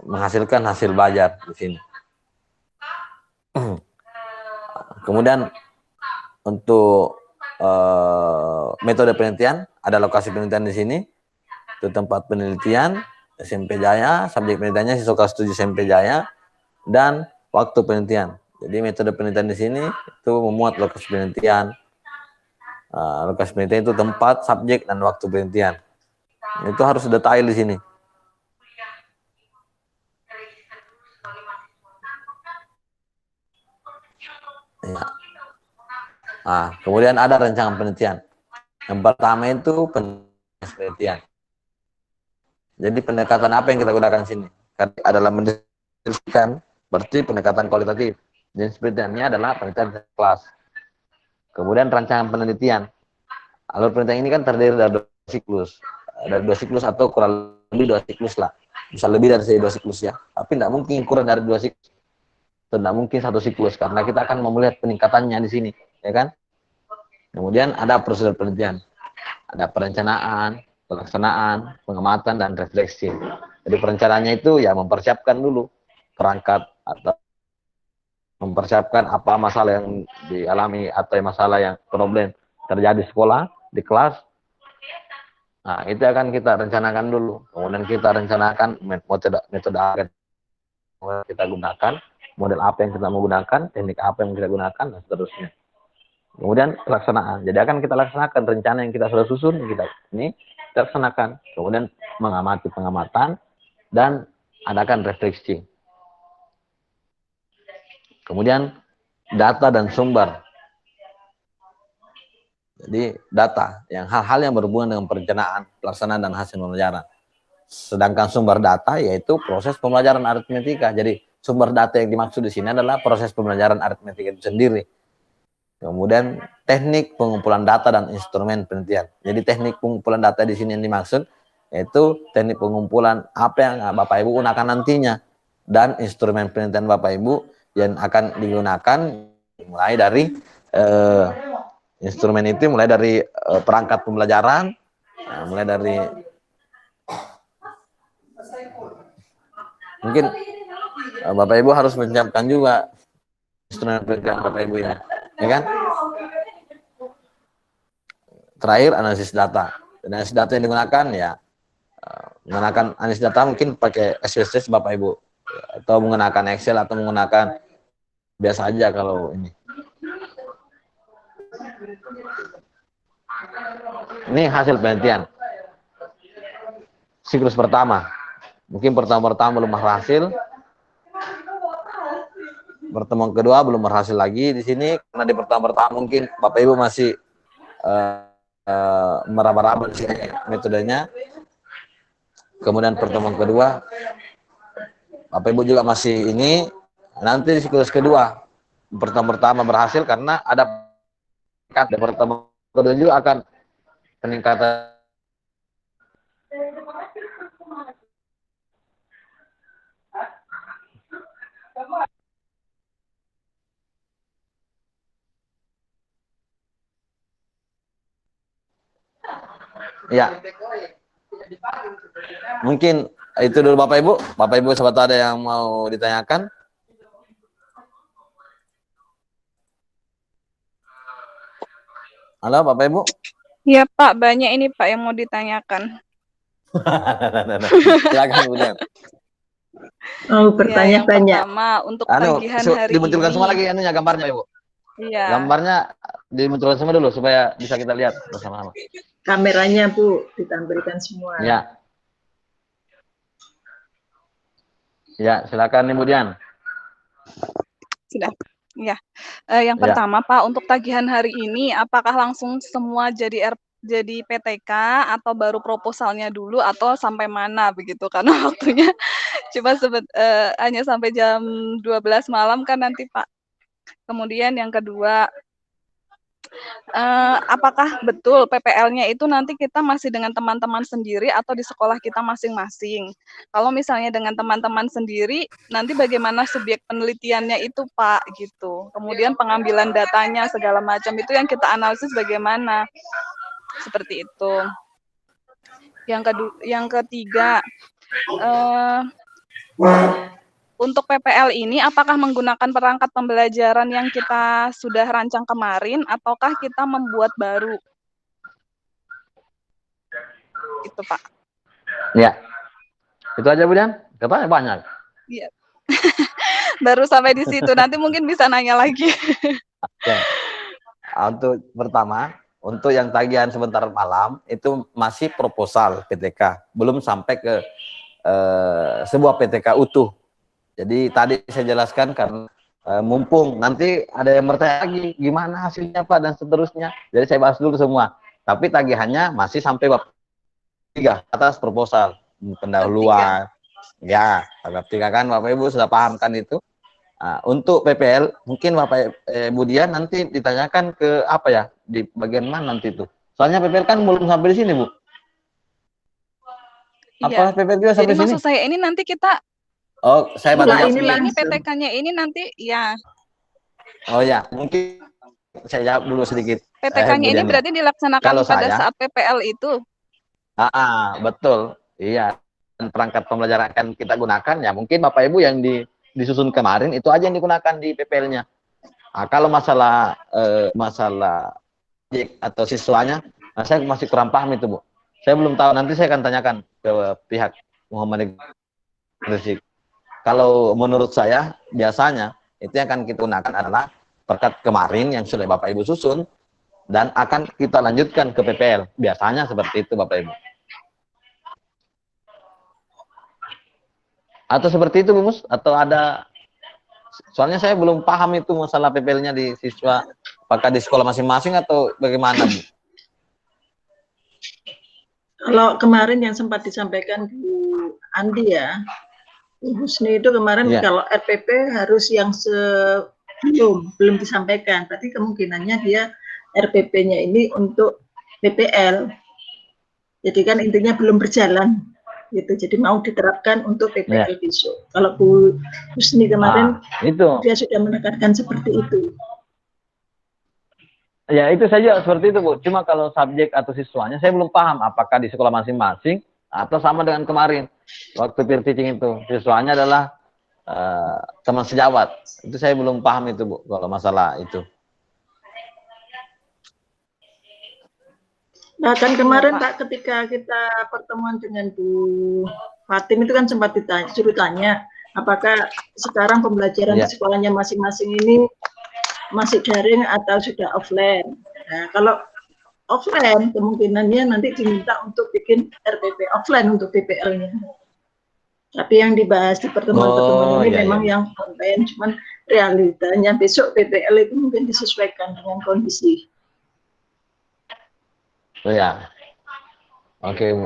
menghasilkan hasil belajar di sini. Kemudian untuk metode penelitian ada lokasi penelitian di sini. Itu tempat penelitian SMP Jaya, subjek penelitiannya siswa kelas 7 SMP Jaya dan waktu penelitian. Jadi metode penelitian di sini itu memuat lokasi penelitian. Lokasi penelitian itu tempat, subjek dan waktu penelitian. Itu harus detail di sini. Ya. Nah, kemudian ada rancangan penelitian. Yang pertama itu penelitian. Jadi pendekatan apa yang kita gunakan di sini? Karena adalah mendeskripsikan, berarti pendekatan kualitatif. Jenis penelitiannya adalah penelitian kelas. Kemudian rancangan penelitian. Alur penelitian ini kan terdiri dari 2 siklus. Dari 2 siklus atau kurang lebih 2 siklus lah. Bisa lebih dari 2 siklus ya. Tapi tidak mungkin kurang dari 2 siklus. Tidak mungkin 1 siklus karena kita akan melihat peningkatannya di sini, ya kan? Kemudian ada prosedur penelitian. Ada perencanaan, pelaksanaan, pengamatan dan refleksi. Jadi perencanaannya itu ya mempersiapkan dulu perangkat atau mempersiapkan apa masalah yang dialami atau masalah yang problem terjadi di sekolah, di kelas. Nah, itu akan kita rencanakan dulu. Kemudian kita rencanakan metode apa yang kita gunakan, model apa yang kita mau gunakan, teknik apa yang kita gunakan, dan seterusnya. Kemudian pelaksanaan. Jadi akan kita laksanakan rencana yang kita sudah susun, kita laksanakan. Kemudian mengamati pengamatan dan adakan refleksi. Kemudian data dan sumber. Jadi data, yang hal-hal yang berhubungan dengan perencanaan, pelaksanaan dan hasil pembelajaran. Sedangkan sumber data yaitu proses pembelajaran aritmetika. Jadi sumber data yang dimaksud di sini adalah proses pembelajaran aritmetika itu sendiri. Kemudian teknik pengumpulan data dan instrumen penelitian. Jadi teknik pengumpulan data di sini yang dimaksud yaitu teknik pengumpulan apa yang Bapak Ibu gunakan nantinya dan instrumen penelitian Bapak Ibu yang akan digunakan mulai dari instrumen itu mulai dari perangkat pembelajaran, mulai dari mungkin Bapak Ibu harus menyiapkan juga instrumen penelitian Bapak Ibu ya, ya kan? Terakhir analisis data. Analisis data yang digunakan ya menggunakan analisis data mungkin pakai SPSS Bapak Ibu atau menggunakan Excel atau menggunakan biasa aja kalau ini. Ini hasil penelitian. Siklus pertama. Mungkin pertemuan belum berhasil. Pertemuan kedua belum berhasil lagi di sini karena di pertemuan pertama mungkin Bapak Ibu masih meraba-raba di sini metodenya. Kemudian pertemuan kedua Bapak Ibu juga masih ini. Nanti di siklus kedua pertemuan pertama berhasil karena ada di pertemuan kedua juga akan peningkatan Ya, mungkin itu dulu Bapak Ibu. Bapak Ibu siapa tahu ada yang mau ditanyakan? Halo Bapak Ibu. Iya Pak, banyak ini Pak yang mau ditanyakan. Silakan kemudian. Oh, Ya, bertanya yang banyak. pertama untuk tagihan hari Dimunculkan semua lagi ini. anunya gambarnya Ibu. Iya. Gambarnya dimunculkan semua dulu supaya bisa kita lihat bersama-sama. Kameranya Bu ditampilkan semua. Ya. Ya, silakan kemudian. Sudah. Ya. Yang pertama Pak, untuk tagihan hari ini apakah langsung semua jadi PTK atau baru proposalnya dulu atau sampai mana begitu? Karena waktunya cuma hanya sampai jam 12 malam kan nanti Pak. Kemudian yang kedua, apakah betul PPL-nya itu nanti kita masih dengan teman-teman sendiri atau di sekolah kita masing-masing? Kalau misalnya dengan teman-teman sendiri, nanti bagaimana subjek penelitiannya itu Pak, gitu. Kemudian pengambilan datanya segala macam itu yang kita analisis bagaimana, seperti itu. Yang ketiga, untuk PPL ini apakah menggunakan perangkat pembelajaran yang kita sudah rancang kemarin ataukah kita membuat baru? Itu Pak. Ya. Itu aja Bu Dian? Katanya banyak. Iya. Baru sampai di situ. Nanti mungkin bisa nanya lagi. Oke. Untuk pertama, untuk yang tagihan sebentar malam itu masih proposal PTK, belum sampai ke sebuah PTK utuh. Jadi tadi saya jelaskan karena mumpung nanti ada yang bertanya lagi gimana hasilnya Pak dan seterusnya. Jadi saya bahas dulu semua. Tapi tagihannya masih sampai bab 3 atas proposal pendahuluan. Ya, bab 3 kan Bapak Ibu sudah paham kan itu. Nah, untuk PPL mungkin Bapak Ibu Dian nanti ditanyakan ke apa ya di bagian mana nanti itu. Soalnya PPL kan belum sampai di sini Bu. Apa PPL juga sampai Jadi sini? maksud saya ini nanti kita Saya bantu jawab sedikit. ini PTK-nya ini nanti ya. Oh ya, mungkin saya jawab dulu sedikit. PTK-nya ini berarti dilaksanakan kalau pada saya, saat PPL itu. Betul. Iya. Dan perangkat pembelajaran akan kita gunakan ya mungkin Bapak Ibu yang disusun kemarin itu aja yang digunakan di PPL-nya. Nah, kalau masalah masalah atau siswanya, saya masih kurang paham itu Bu. Saya belum tahu. Nanti saya akan tanyakan ke pihak Muhammad Gresik. Kalau menurut saya biasanya itu yang akan kita gunakan adalah perkat kemarin yang sudah Bapak Ibu susun dan akan kita lanjutkan ke PPL. Biasanya seperti itu Bapak Ibu. Atau seperti itu Bu Mus? Atau ada? Soalnya saya belum paham itu masalah PPL-nya di siswa. Apakah di sekolah masing-masing atau bagaimana Bu? Kalau kemarin yang sempat disampaikan Bu Andi ya, Bu Husni itu kemarin kalau RPP harus yang belum disampaikan. Berarti kemungkinannya dia RPP-nya ini untuk PPL. Jadi kan intinya belum berjalan gitu. Jadi mau diterapkan untuk PPL besok. Kalau Bu Husni kemarin dia sudah menekankan seperti itu. Ya itu saja seperti itu Bu. Cuma kalau subjek atau siswanya saya belum paham apakah di sekolah masing-masing atau sama dengan kemarin waktu peer teaching itu siswanya adalah teman sejawat. Itu saya belum paham itu Bu kalau masalah itu. Nah kan kemarin Pak ketika kita pertemuan dengan Bu Fatim itu kan sempat suruh tanya apakah sekarang pembelajaran di sekolahnya masing-masing ini masih daring atau sudah offline. Nah kalau offline kemungkinannya nanti diminta untuk bikin RPP offline untuk PPL-nya. Tapi yang dibahas di pertemuan-pertemuan ini memang yang online, cuman realitanya besok PPL itu mungkin disesuaikan dengan kondisi. Oh ya, oke Bu.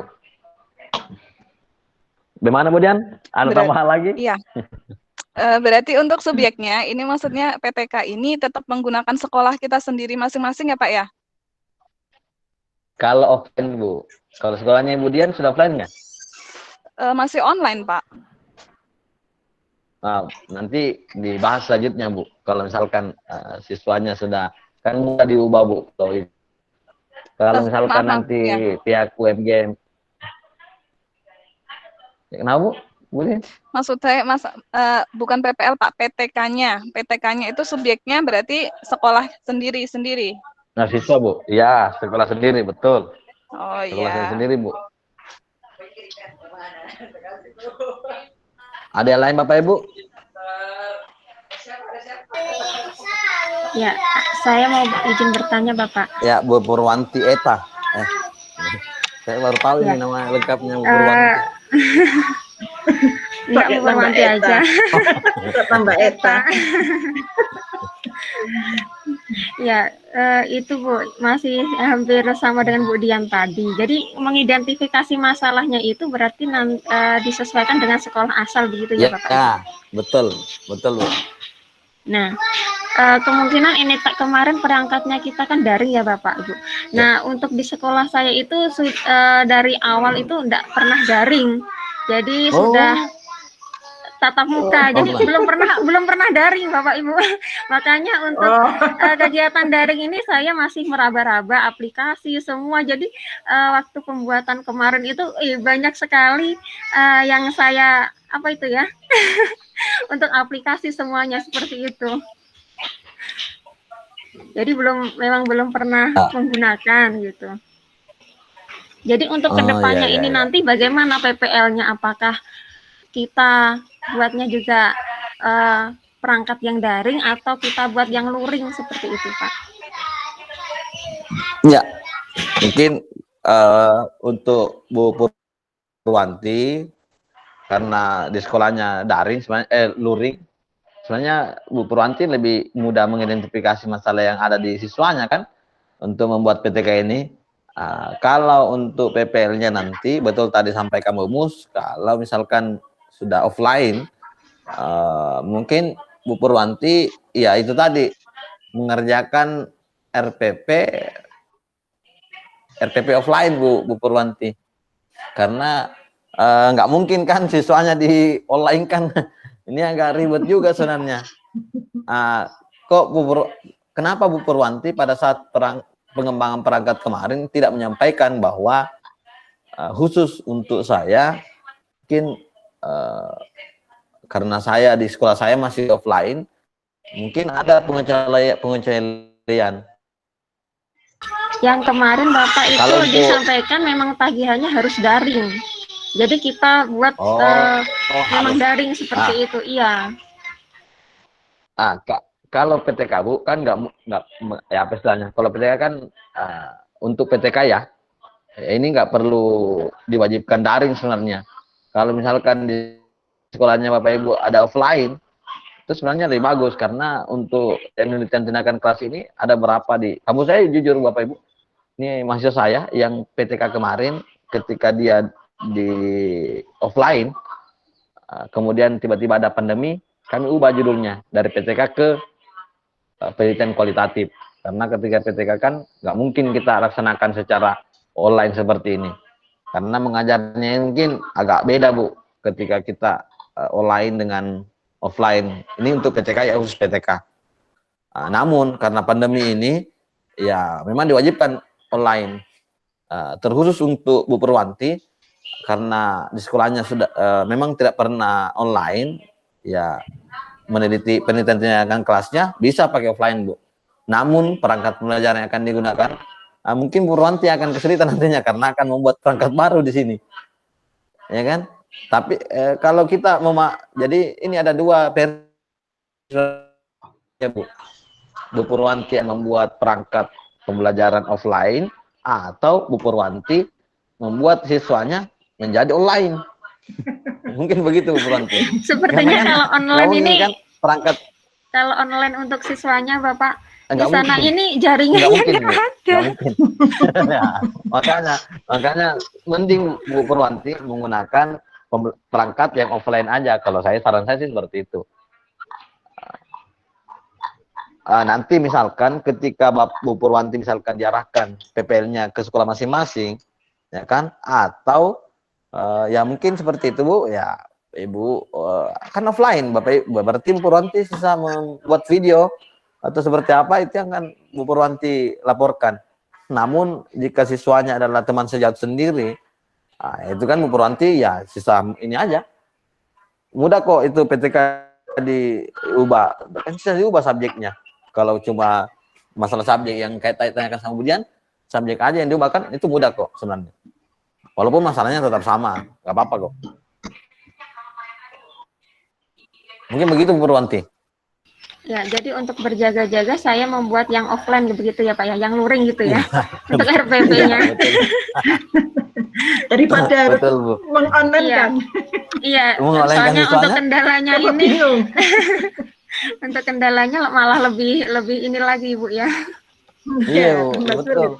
Bagaimana Bu Dian? Ada tambahan lagi? Iya. Berarti untuk subjeknya, ini maksudnya PTK ini tetap menggunakan sekolah kita sendiri masing-masing ya Pak ya? Kalau offline Bu, kalau sekolahnya Ibu Dian sudah offline nggak? Masih online Pak. Nah, nanti dibahas selanjutnya Bu. Kalau misalkan siswanya sudah, kan mudah diubah Bu. Kalau misalkan maaf, nanti ya. pihak UMGM, kenapa Bu? Boleh? Maksud saya bukan PPL Pak, PTK-nya. PTK-nya itu subjeknya berarti sekolah sendiri-sendiri. Nah, siswa Bu? Ya, sekolah sendiri, betul. Oh Sekolah saya iya. sendiri Bu. Ada yang lain Bapak Ibu? Ya, saya mau izin bertanya Bapak. Ya, Bu Purwanti Eta. Saya baru tahu Ya. ini nama lengkapnya Bu Purwanti. Enggak Pakai mau tambah Purwanti Eta. aja. Tambah Eta. Ya, itu Bu, masih hampir sama dengan Bu Dian tadi. Jadi mengidentifikasi masalahnya itu berarti disesuaikan dengan sekolah asal begitu ya, Bapak? Ya, betul, betul Bu. Nah, kemungkinan ini kemarin perangkatnya kita kan daring ya Bapak Ibu. Nah, untuk di sekolah saya itu dari awal itu enggak pernah daring. Jadi sudah tatap muka. Jadi belum pernah daring Bapak Ibu. Makanya untuk kegiatan daring ini saya masih meraba-raba aplikasi semua. Jadi waktu pembuatan kemarin itu banyak sekali yang saya untuk aplikasi semuanya seperti itu. Jadi memang belum pernah menggunakan gitu. Jadi untuk kedepannya ini nanti bagaimana PPL-nya? Apakah kita buatnya juga perangkat yang daring atau kita buat yang luring seperti itu, Pak? Ya, mungkin untuk Bu Purwanti karena di sekolahnya daring sebenarnya luring, sebenarnya Bu Purwanti lebih mudah mengidentifikasi masalah yang ada di siswanya kan untuk membuat PTK ini. Kalau untuk PPL-nya nanti betul tadi sampaikan Bu Mus, kalau misalkan sudah offline, mungkin Bu Purwanti ya itu tadi mengerjakan RPP offline Bu Purwanti, karena nggak mungkin kan siswanya di online kan. Ini agak ribet juga sebenarnya. Kenapa Bu Purwanti pada saat pengembangan perangkat kemarin tidak menyampaikan bahwa khusus untuk saya, mungkin karena saya di sekolah saya masih offline, mungkin ada pengecualian. Yang kemarin Bapak itu disampaikan memang tagihannya harus daring. Jadi kita buat memang daring seperti itu, iya. Kalau PTK Bu kan nggak ya apa istilahnya? Kalau PTK kan untuk PTK ya ini nggak perlu diwajibkan daring sebenarnya. Kalau misalkan di sekolahnya Bapak Ibu ada offline, itu sebenarnya lebih bagus karena untuk penelitian tindakan kelas ini ada berapa di kampus saya, jujur Bapak Ibu, ini mahasiswa saya yang PTK kemarin ketika dia di offline, kemudian tiba-tiba ada pandemi, kami ubah judulnya dari PTK ke penelitian kualitatif, karena ketika PTK kan nggak mungkin kita laksanakan secara online seperti ini, karena mengajarnya mungkin agak beda Bu ketika kita online dengan offline. Ini untuk PTK ya, khusus PTK. Namun karena pandemi ini ya memang diwajibkan online, terkhusus untuk Bu Purwanti karena di sekolahnya sudah memang tidak pernah online, ya meneliti penelitian kelasnya bisa pakai offline Bu. Namun perangkat pembelajaran yang akan digunakan mungkin Bu Purwanti akan kesulitan nantinya karena akan membuat perangkat baru di sini, ya kan? Tapi kalau kita jadi ini ada dua versi ya Bu. Bu Purwanti yang membuat perangkat pembelajaran offline atau Bu Purwanti membuat siswanya menjadi online. Mungkin begitu Bu Purwanti. Sepertinya kalau online ini kan perangkat, kalau online untuk siswanya Bapak di Enggak sana mungkin. ini jaringannya Nggak nggak ada. Nggak mungkin. Ya, makanya mending Bu Purwanti menggunakan perangkat yang offline aja. Kalau saran saya sih seperti itu. Nanti misalkan ketika Bu Purwanti misalkan diarahkan PPL-nya ke sekolah masing-masing, ya kan? Atau ya mungkin seperti itu Bu, ya Ibu kan offline, Bapak Ibu, berarti Bu Purwanti bisa membuat video atau seperti apa itu yang akan Bu Purwanti laporkan. Namun jika siswanya adalah teman sejawat sendiri, itu kan Bu Purwanti ya sisa ini aja. Mudah kok itu PTK diubah, kan bisa diubah subjeknya. Kalau cuma masalah subjek yang kayak tanyakan sama Budian, subjek aja yang diubahkan itu mudah kok sebenarnya. Walaupun masalahnya tetap sama, nggak apa-apa kok. Mungkin begitu Bu Purwanti. Ya, jadi untuk berjaga-jaga saya membuat yang offline begitu ya Pak ya, yang luring gitu ya, untuk RPP-nya. Daripada Betul, Bu. meng-online kan. Iya, Mengolah soalnya siswanya? untuk kendalanya Apa ini, bingung? untuk kendalanya malah lebih ini lagi Bu ya. Iya, Bu, tambah betul. sulit.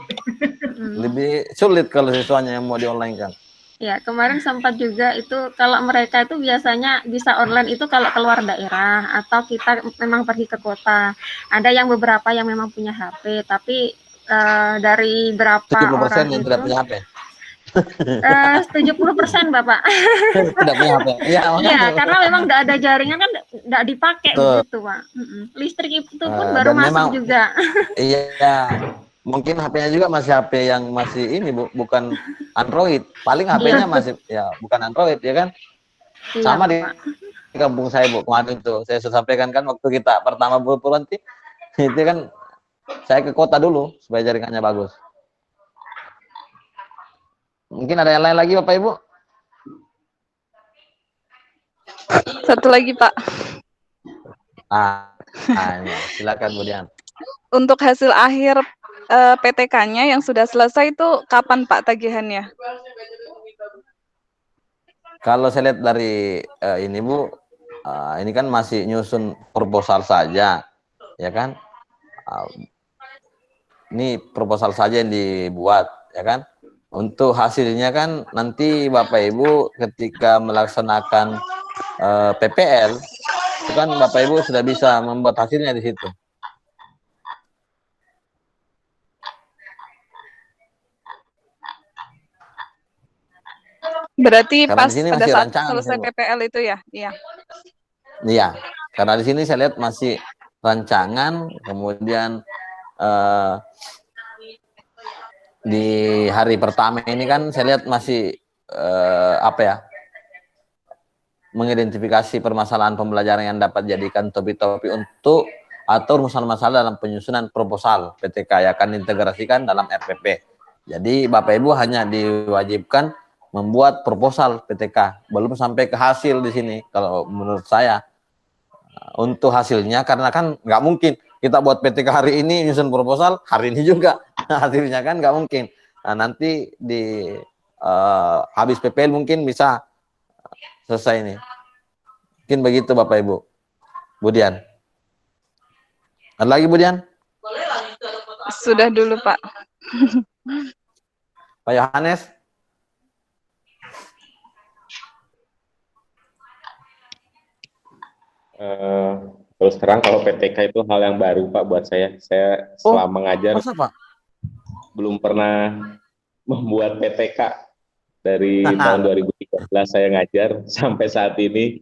Lebih sulit kalau siswanya yang mau di-online kan. Ya, kemarin sempat juga itu kalau mereka itu biasanya bisa online itu kalau keluar daerah atau kita memang pergi ke kota. Ada yang beberapa yang memang punya HP, tapi dari berapa 70% orang yang itu tidak punya HP. 70% Bapak. Tidak punya HP. Iya, Iya, karena memang tidak ada jaringan kan tidak dipakai Betul. begitu, Pak. Listrik itu pun baru Dan masuk memang- juga. Iya. Mungkin HP-nya juga masih HP yang masih ini, Bu, bukan Android. Paling HP-nya masih ya bukan Android ya kan. Iya, Sama di Bapak. kampung saya, Bu, kemarin tuh saya sudah sampaikan kan waktu kita pertama Bu Purwanti itu kan saya ke kota dulu supaya jaringannya bagus. Mungkin ada yang lain lagi Bapak Ibu? Satu lagi Pak, Ini, silakan kemudian. untuk hasil akhir PTK-nya yang sudah selesai itu kapan Pak tagihannya? Kalau saya lihat dari ini Bu, ini kan masih nyusun proposal saja, ya kan? Ini proposal saja yang dibuat, ya kan? Untuk hasilnya kan nanti Bapak Ibu ketika melaksanakan PPL, itu kan Bapak Ibu sudah bisa membuat hasilnya di situ. Berarti Karena pas di sini pada masih saat rancangan, selesai Bu. PPL itu ya? Iya. Iya, karena di sini saya lihat masih rancangan, kemudian di hari pertama ini kan saya lihat masih apa ya, mengidentifikasi permasalahan pembelajaran yang dapat jadikan topi-topi untuk atau masalah-masalah dalam penyusunan proposal PTK yang akan diintegrasikan dalam RPP. Jadi Bapak Ibu hanya diwajibkan membuat proposal PTK, belum sampai ke hasil di sini. Kalau menurut saya, untuk hasilnya karena kan nggak mungkin kita buat PTK hari ini nyusun proposal hari ini juga hasilnya kan nggak mungkin. Nah, nanti di habis PPL mungkin bisa selesai ini. Mungkin begitu Bapak Ibu. Budian. Ada lagi Budian? Sudah dulu Pak. Pak Yohanes? Terus terang kalau PTK itu hal yang baru Pak buat saya. Saya selama mengajar Masa Pak? belum pernah membuat PTK dari tahun 2013 saya ngajar sampai saat ini.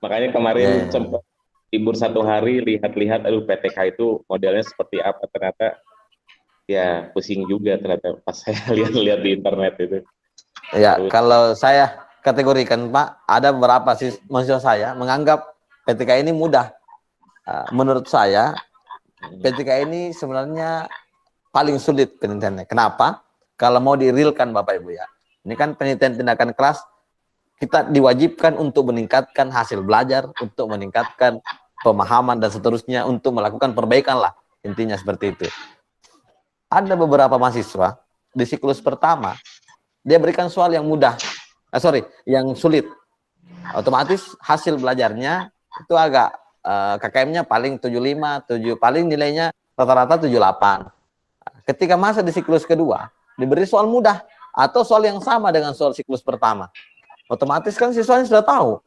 Makanya kemarin sempat libur 1 hari lihat-lihat, aduh PTK itu modelnya seperti apa, ternyata ya pusing juga ternyata pas saya lihat-lihat di internet itu. Ya, kalau saya kategorikan Pak, ada beberapa mahasiswa saya menganggap PTK ini mudah. Menurut saya, PTK ini sebenarnya paling sulit penelitiannya. Kenapa? Kalau mau direalkan Bapak Ibu ya. Ini kan penelitian tindakan kelas, kita diwajibkan untuk meningkatkan hasil belajar, untuk meningkatkan pemahaman dan seterusnya, untuk melakukan perbaikan lah. Intinya seperti itu. Ada beberapa mahasiswa di siklus pertama, dia berikan soal yang mudah, yang sulit. Otomatis hasil belajarnya itu agak KKM-nya paling 75, paling nilainya rata-rata 78. Ketika masa di siklus kedua, diberi soal mudah atau soal yang sama dengan soal siklus pertama. Otomatis kan siswanya sudah tahu.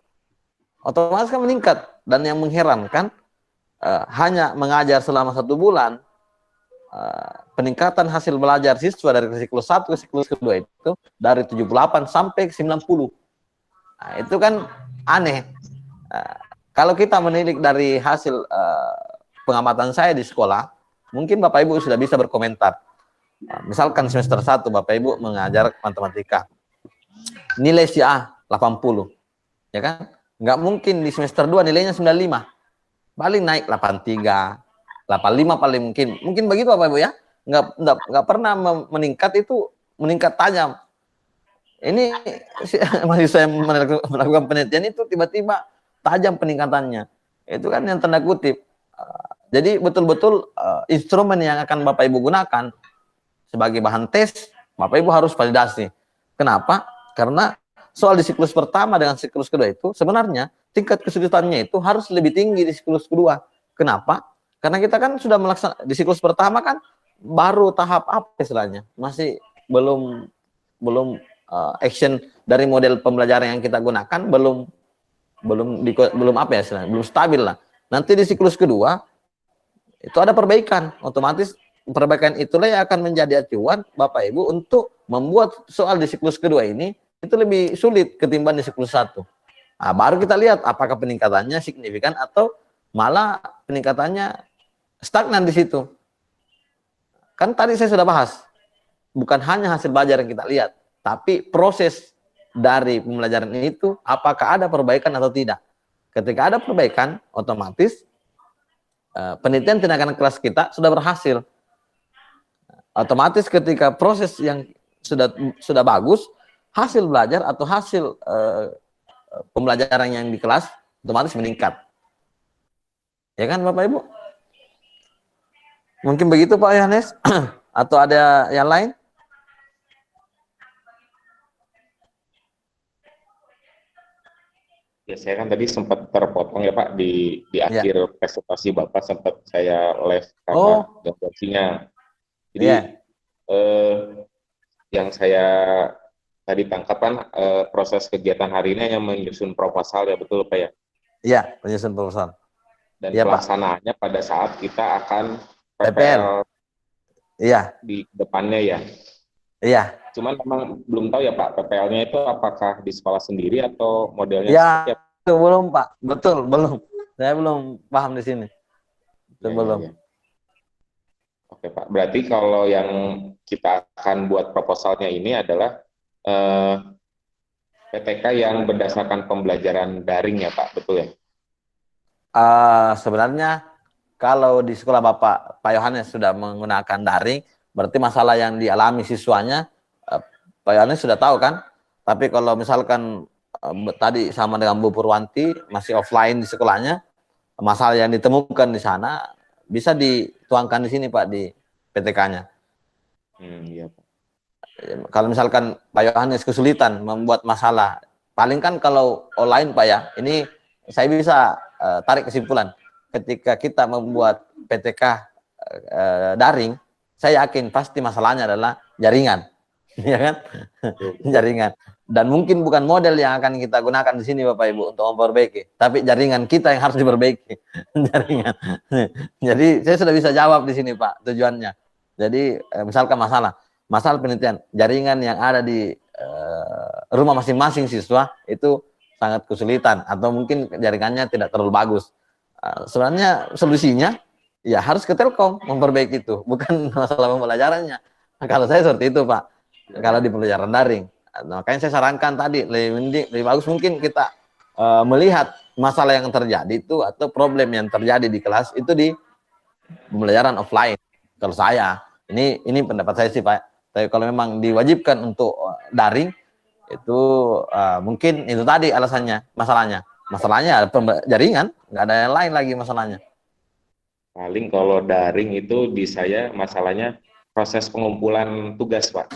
Otomatis kan meningkat. Dan yang mengherankan, hanya mengajar selama 1 bulan, peningkatan hasil belajar siswa dari siklus 1 ke siklus kedua itu dari 78 sampai ke 90. Nah, itu kan aneh. Kalau kita menilik dari hasil pengamatan saya di sekolah, mungkin Bapak Ibu sudah bisa berkomentar. Nah, misalkan semester 1 Bapak Ibu mengajar matematika, nilai si A 80, ya kan? Nggak mungkin di semester 2 nilainya 95, paling naik 83, 85 paling mungkin begitu Bapak Ibu ya. Nggak pernah meningkat, itu meningkat tajam. Ini masih saya melakukan penelitian itu tiba-tiba tajam peningkatannya. Itu kan yang tanda kutip. Jadi betul-betul instrumen yang akan Bapak Ibu gunakan sebagai bahan tes, Bapak Ibu harus validasi. Kenapa? Karena soal di siklus pertama dengan siklus kedua itu sebenarnya tingkat kesulitannya itu harus lebih tinggi di siklus kedua. Kenapa? Karena kita kan sudah melaksanakan di siklus pertama kan baru tahap apa istilahnya, masih belum action dari model pembelajaran yang kita gunakan belum apa ya istilahnya, belum stabil lah. Nanti di siklus kedua itu ada perbaikan, otomatis perbaikan itulah yang akan menjadi acuan Bapak Ibu untuk membuat soal di siklus kedua ini itu lebih sulit ketimbang di siklus 1. Nah, baru kita lihat apakah peningkatannya signifikan atau malah peningkatannya stagnan di situ. Kan tadi saya sudah bahas, bukan hanya hasil belajar yang kita lihat, tapi proses dari pembelajaran itu apakah ada perbaikan atau tidak. Ketika ada perbaikan, otomatis penelitian tindakan kelas kita sudah berhasil. Otomatis ketika proses yang sudah bagus, hasil belajar atau hasil pembelajaran yang di kelas otomatis meningkat. Ya kan Bapak Ibu? Mungkin begitu Pak Yohanes atau ada yang lain? Ya, saya kan tadi sempat terpotong ya Pak di akhir presentasi Bapak, sempat saya live karena gangguan sinyal. Jadi yang saya tadi tangkap kan proses kegiatan hari ini yang menyusun proposal ya, betul Pak ya? Iya, menyusun proposal. Dan pelaksanaannya pada saat kita akan PPL di depannya ya. Iya. Cuman memang belum tahu ya Pak, PPL-nya itu apakah di sekolah sendiri atau modelnya seperti apa? Itu belum Pak, betul belum. Saya belum paham di sini. Itu belum. Ya. Oke Pak, berarti kalau yang kita akan buat proposalnya ini adalah PTK yang berdasarkan pembelajaran daring ya Pak, betul ya? Sebenarnya kalau di sekolah Pak Yohanes sudah menggunakan daring, berarti masalah yang dialami siswanya Pak Yohanes sudah tahu kan? Tapi kalau misalkan tadi sama dengan Bu Purwanti masih offline di sekolahnya, masalah yang ditemukan di sana bisa dituangkan di sini Pak, di PTK-nya. Iya Pak. Kalau misalkan Pak Yohanes kesulitan membuat masalah, paling kan kalau online Pak ya, ini saya bisa tarik kesimpulan. Ketika kita membuat PTK daring, saya yakin pasti masalahnya adalah jaringan. Ya kan? Jaringan. Dan mungkin bukan model yang akan kita gunakan di sini Bapak Ibu untuk memperbaiki, tapi jaringan kita yang harus diperbaiki. Jaringan. Jadi saya sudah bisa jawab di sini Pak tujuannya. Jadi misalkan masalah penelitian, jaringan yang ada di rumah masing-masing siswa itu sangat kesulitan atau mungkin jaringannya tidak terlalu bagus. Sebenarnya solusinya ya harus ke Telkom memperbaiki itu, bukan masalah pembelajarannya. Kalau saya seperti itu Pak. Kalau di pembelajaran daring, makanya saya sarankan tadi lebih bagus mungkin kita melihat masalah yang terjadi itu atau problem yang terjadi di kelas itu di pembelajaran offline. Kalau saya, ini pendapat saya sih Pak. Tapi kalau memang diwajibkan untuk daring itu mungkin itu tadi alasannya, masalahnya jaringan, nggak ada yang lain lagi masalahnya. Paling kalau daring itu di saya masalahnya proses pengumpulan tugas Pak.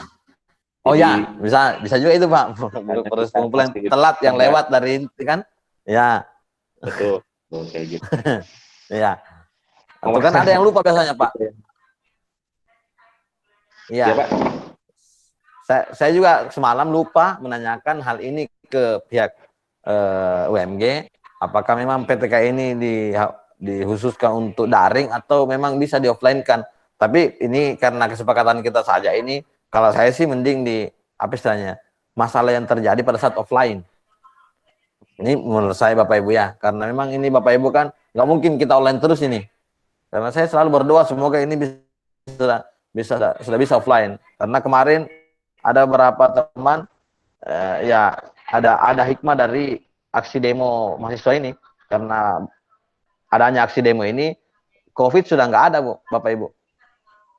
Oh ya, bisa juga itu Pak. Proses pengumpulan telat yang lewat dari inti kan? Ya. Betul, kayak gitu. Ya. Atau kan ada yang lupa biasanya Pak. Iya. Ya, Pak. Saya juga semalam lupa menanyakan hal ini ke pihak UMG. Apakah memang PTK ini dikhususkan untuk daring atau memang bisa di offline kan? Tapi ini karena kesepakatan kita saja ini. Kalau saya sih mending di apa istilahnya masalah yang terjadi pada saat offline. Ini menurut saya Bapak Ibu ya, karena memang ini Bapak Ibu kan nggak mungkin kita online terus ini. Karena saya selalu berdoa semoga ini bisa sudah bisa offline. Karena kemarin ada beberapa teman ya ada hikmah dari aksi demo mahasiswa ini. Karena adanya aksi demo ini, COVID sudah nggak ada, Bu, Bapak Ibu.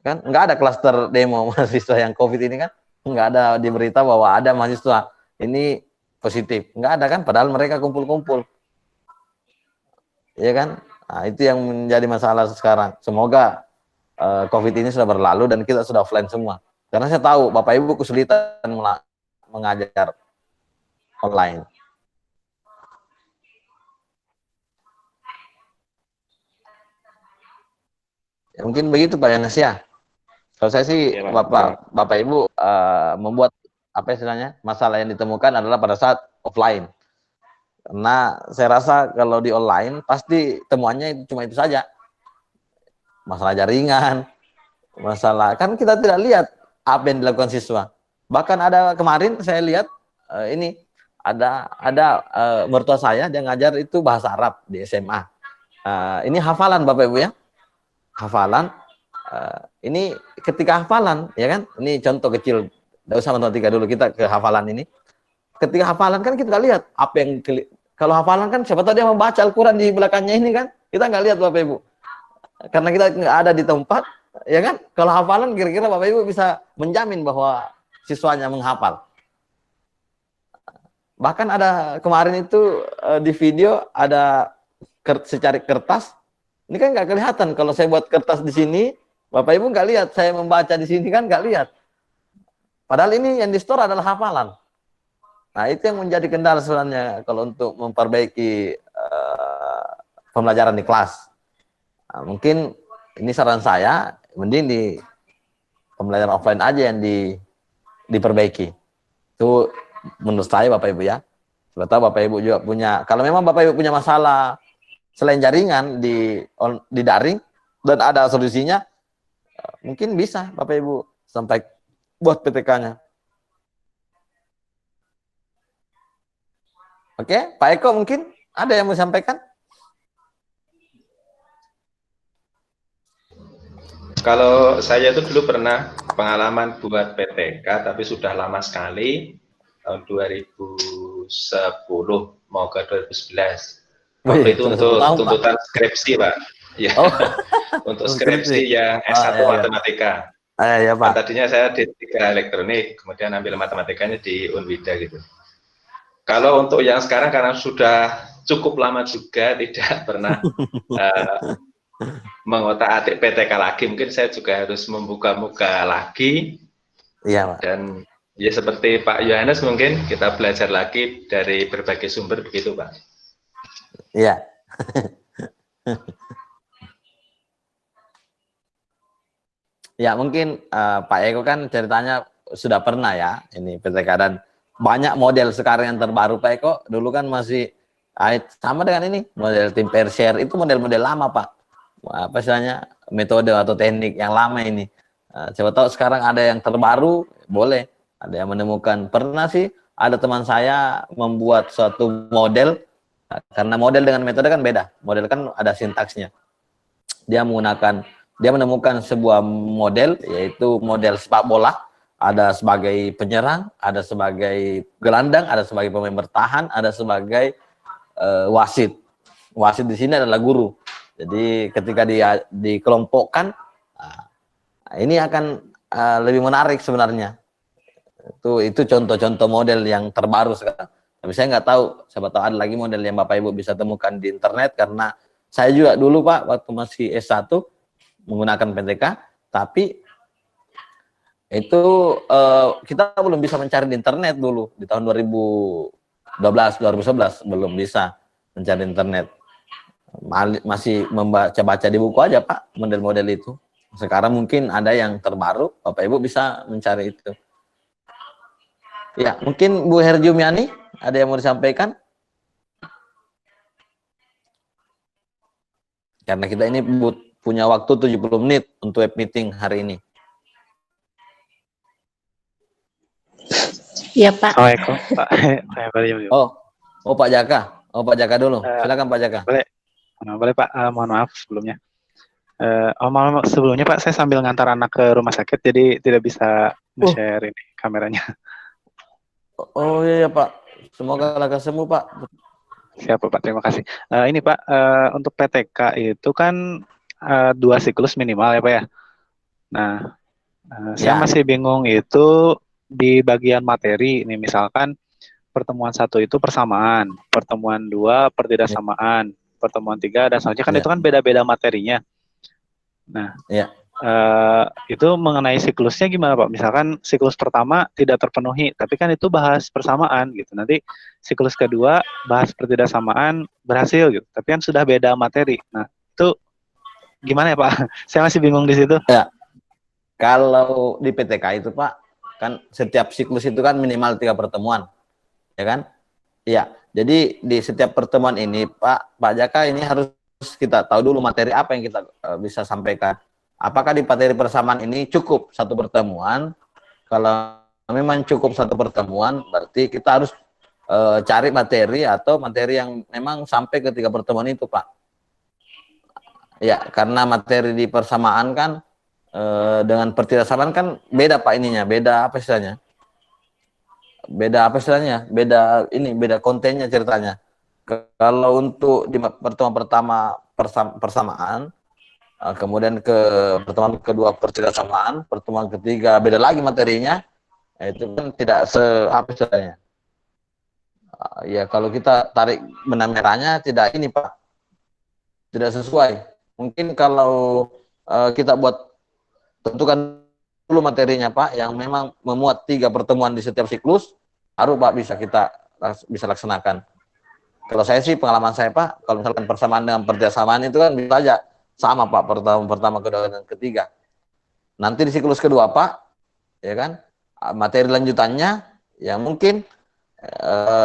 Kan nggak ada klaster demo mahasiswa yang COVID ini kan, nggak ada di berita bahwa ada mahasiswa ini positif, nggak ada kan, padahal mereka kumpul-kumpul, ya kan. Nah, itu yang menjadi masalah sekarang. Semoga COVID ini sudah berlalu dan kita sudah offline semua. Karena saya tahu Bapak Ibu kesulitan mengajar online. Ya, mungkin begitu Pak Yanes ya. Kalau saya sih Ya, Bapak Ibu membuat apa istilahnya, masalah yang ditemukan adalah pada saat offline. Karena saya rasa kalau di online pasti temuannya cuma itu saja. Masalah jaringan, masalah kan kita tidak lihat apa yang dilakukan siswa. Bahkan ada kemarin saya lihat ini ada mertua saya, dia ngajar itu bahasa Arab di SMA. Ini hafalan Bapak Ibu ya. Hafalan ini ketika hafalan ya kan, ini contoh kecil, tidak usah matematika dulu, kita ke hafalan ini. Ketika hafalan kan kita lihat apa yang, kalau hafalan kan siapa tahu dia membaca Al-Quran di belakangnya ini kan, kita nggak lihat Bapak Ibu karena kita nggak ada di tempat ya kan. Kalau hafalan kira-kira Bapak Ibu bisa menjamin bahwa siswanya menghafal. Bahkan ada kemarin itu di video ada secari kertas. Ini kan nggak kelihatan kalau saya buat kertas di sini, Bapak Ibu nggak lihat saya membaca di sini kan, nggak lihat. Padahal ini yang di store adalah hafalan. Nah itu yang menjadi kendala sebenarnya kalau untuk memperbaiki pembelajaran di kelas. Nah, mungkin ini saran saya, mending di pembelajaran offline aja yang diperbaiki. Itu menurut saya Bapak Ibu ya. Sebab Bapak Ibu juga punya, kalau memang Bapak Ibu punya masalah selain jaringan di daring dan ada solusinya, mungkin bisa Bapak Ibu sampai buat PTK-nya. Oke, Pak Eko mungkin ada yang mau sampaikan? Kalau saya itu dulu pernah pengalaman buat PTK, tapi sudah lama sekali, tahun 2010 mau ke 2011. Waktu itu untuk tuntutan skripsi, Pak. Ya, untuk skripsi yang S1 matematika. Ya, Pak. Tadinya saya di 3 elektronik, kemudian ambil matematikanya di Unwida gitu. Kalau untuk yang sekarang karena sudah cukup lama juga tidak pernah mengotak-atik PTK lagi, mungkin saya juga harus membuka-buka lagi. Iya, Pak. Dan ya seperti Pak Yohanes mungkin kita belajar lagi dari berbagai sumber begitu, Pak. Iya. Ya mungkin Pak Eko kan ceritanya sudah pernah ya ini PTK, dan banyak model sekarang yang terbaru Pak Eko. Dulu kan masih sama dengan ini model tim pair share, itu model-model lama Pak. Apa istilahnya, metode atau teknik yang lama ini. Coba tahu sekarang ada yang terbaru, boleh. Ada yang menemukan, pernah sih ada teman saya membuat suatu model. Karena model dengan metode kan beda. Model kan ada sintaksnya. Dia menemukan sebuah model, yaitu model sepak bola. Ada sebagai penyerang, ada sebagai gelandang, ada sebagai pemain bertahan, ada sebagai wasit. Wasit di sini adalah guru. Jadi ketika dia dikelompokkan, ini akan lebih menarik sebenarnya. Itu contoh-contoh model yang terbaru sekarang. Tapi saya nggak tahu, siapa tahu ada lagi model yang Bapak Ibu bisa temukan di internet, karena saya juga dulu Pak, waktu masih S1 menggunakan PTK, tapi itu kita belum bisa mencari di internet dulu, di tahun 2012-2011 belum bisa mencari internet. Masih membaca-baca di buku aja Pak, model-model itu. Sekarang mungkin ada yang terbaru, Bapak Ibu bisa mencari itu. Ya, mungkin Bu Herjumiani ada yang mau disampaikan? Karena kita ini punya waktu 70 menit untuk web meeting hari ini. Iya Pak. Assalamualaikum Pak. Pak Jaka. Pak Jaka dulu. Silakan Pak Jaka. Boleh Pak, mohon maaf sebelumnya. Malam sebelumnya Pak, saya sambil ngantar anak ke rumah sakit, jadi tidak bisa nge-share ini kameranya. Oh iya, Pak. Semoga lekas sembuh, Pak. Siap Pak, terima kasih. Ini Pak, untuk PTK itu kan 2 siklus minimal ya Pak ya. Nah, saya Ya, masih bingung itu di bagian materi. Ini misalkan pertemuan 1 itu persamaan, pertemuan 2 pertidaksamaan, pertemuan 3 dan selanjutnya kan ya, itu kan beda-beda materinya. Nah, ya. itu mengenai siklusnya gimana Pak? Misalkan siklus pertama tidak terpenuhi, tapi kan itu bahas persamaan gitu. Nanti siklus kedua bahas pertidaksamaan berhasil gitu, tapi kan sudah beda materi. Nah, itu gimana ya Pak? Saya masih bingung di situ. Ya. Kalau di PTK itu, Pak, kan setiap siklus itu kan minimal 3 pertemuan, ya kan? Iya. Jadi di setiap pertemuan ini, Pak Jaka, ini harus kita tahu dulu materi apa yang kita bisa sampaikan. Apakah di materi persamaan ini cukup 1 pertemuan? Kalau memang cukup 1 pertemuan, berarti kita harus cari materi atau materi yang memang sampai ke 3 pertemuan itu, Pak. Ya, karena materi di persamaan kan dengan pertidaksamaan kan beda, Pak, ininya, beda apa istilahnya? Beda kontennya ceritanya. Kalau untuk di pertemuan pertama persamaan, kemudian ke pertemuan kedua pertidaksamaan, pertemuan ketiga beda lagi materinya, itu kan tidak apa istilahnya. Ya kalau kita tarik benang merahnya tidak ini, Pak, tidak sesuai. Mungkin kalau kita buat tentukan dulu materinya, Pak, yang memang memuat 3 pertemuan di setiap siklus, baru Pak bisa laksanakan. Kalau saya sih, pengalaman saya, Pak, kalau misalkan persamaan dengan pertidaksamaan itu kan bisa aja sama, Pak, pertama, kedua, dan ketiga. Nanti di siklus kedua, Pak, ya kan, materi lanjutannya yang mungkin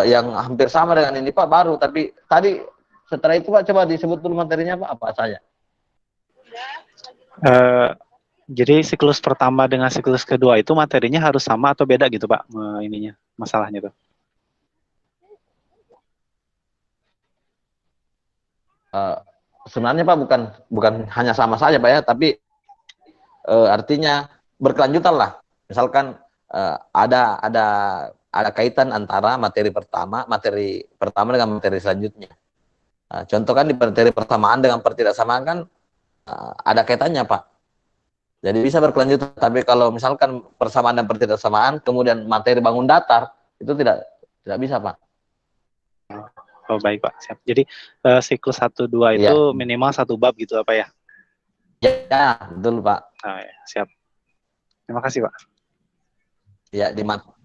yang hampir sama dengan ini, Pak, baru. Tapi tadi setelah itu, Pak, coba disebut dulu materinya, Pak, apa saja. Jadi siklus pertama dengan siklus kedua itu materinya harus sama atau beda gitu Pak, ininya, masalahnya tuh. Sebenarnya, Pak, bukan hanya sama saja, Pak, ya, tapi artinya berkelanjutan lah. Misalkan ada kaitan antara materi pertama dengan materi selanjutnya. Contoh kan di materi persamaan dengan pertidaksamaan kan ada kaitannya, Pak. Jadi bisa berkelanjutan. Tapi kalau misalkan persamaan dan pertidaksamaan kemudian materi bangun datar, itu tidak bisa, Pak. Oh baik Pak, siap. Jadi siklus 1-2 itu Ya. minimal 1 bab gitu apa ya? Ya, betul, Pak. Ya, siap. Terima kasih Pak. Ya,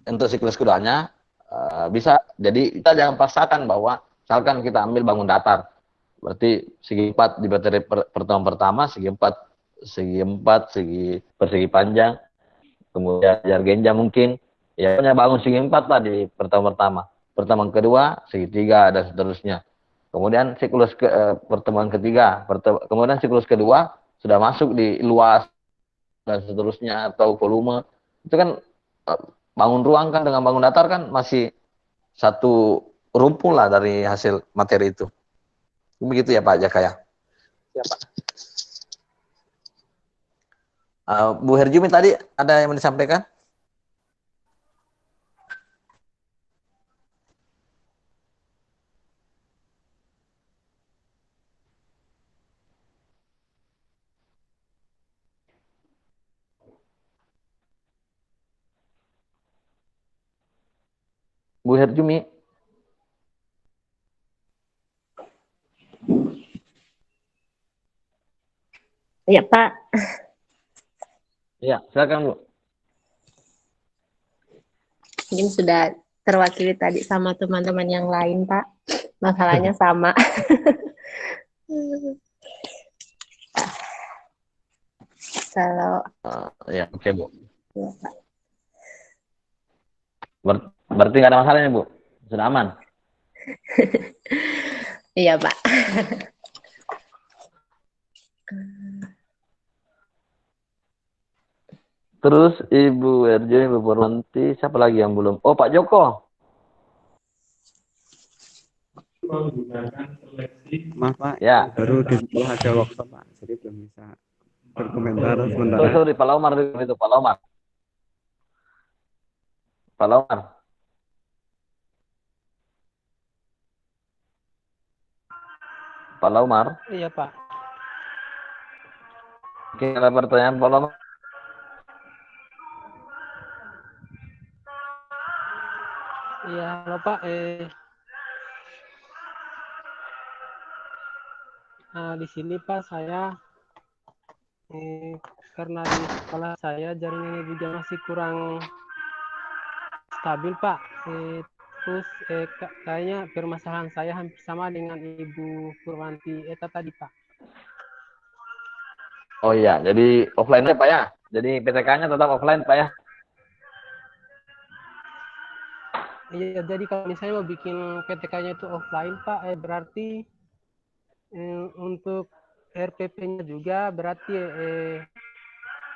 untuk siklus keduanya bisa. Jadi kita jangan paksakan bahwa misalkan kita ambil bangun datar, berarti segi 4 di materi pertemuan pertama, segi 4, persegi panjang, kemudian jargenja mungkin, ya hanya bangun segi 4 lah di pertemuan pertama. Pertemuan kedua, segitiga, dan seterusnya. Kemudian siklus pertemuan ketiga, kemudian siklus kedua sudah masuk di luas dan seterusnya, atau volume. Itu kan bangun ruang kan dengan bangun datar kan masih satu rumpun lah dari hasil materi itu. Begitu ya Pak Jaka ya? Ya Pak. Bu Herjumi tadi ada yang mau disampaikan? Bu Herjumi. Ya Pak. Ya, silakan Bu. Mungkin sudah terwakili tadi sama teman-teman yang lain Pak. Masalahnya sama. Kalau ya, oke Bu. Ya, Pak. Berarti nggak ada masalahnya Bu? Sudah aman? Iya Pak. Terus Ibu RJ, Ibu Purwanti, siapa lagi yang belum? Oh, Pak Joko. Maaf Pak, Ya. baru di sekolah ada workshop Pak, jadi belum bisa berkomentar sementara. Sorry, Pak Laumar itu, Pak Laumar. Pak Laumar. Pak Laumar. Iya Pak. Oke, ada pertanyaan Pak Laumar? Iya, halo Pak. Di sini Pak saya karena di sekolah saya jaringannya juga masih kurang stabil Pak. Terus kayaknya permasalahan saya hampir sama dengan Ibu Purwanti Eta tadi Pak. Oh iya, jadi offline Pak ya? Jadi PTK-nya tetap offline Pak ya? Iya, jadi kalau misalnya mau bikin PTK-nya itu offline Pak, berarti untuk RPP-nya juga berarti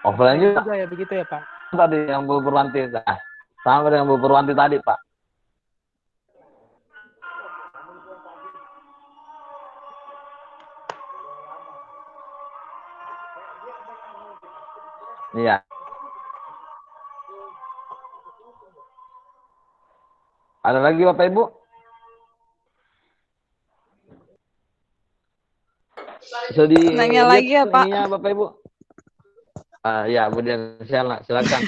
Offline juga ya begitu ya Pak? Tadi yang Bu Purwanti, nah, sama dengan Bu Purwanti tadi Pak. Iya. Ada lagi Bapak Ibu? Bisa Nanya lagi ya Pak? Iya Bapak Ibu. Ya Bu Dian, silakan.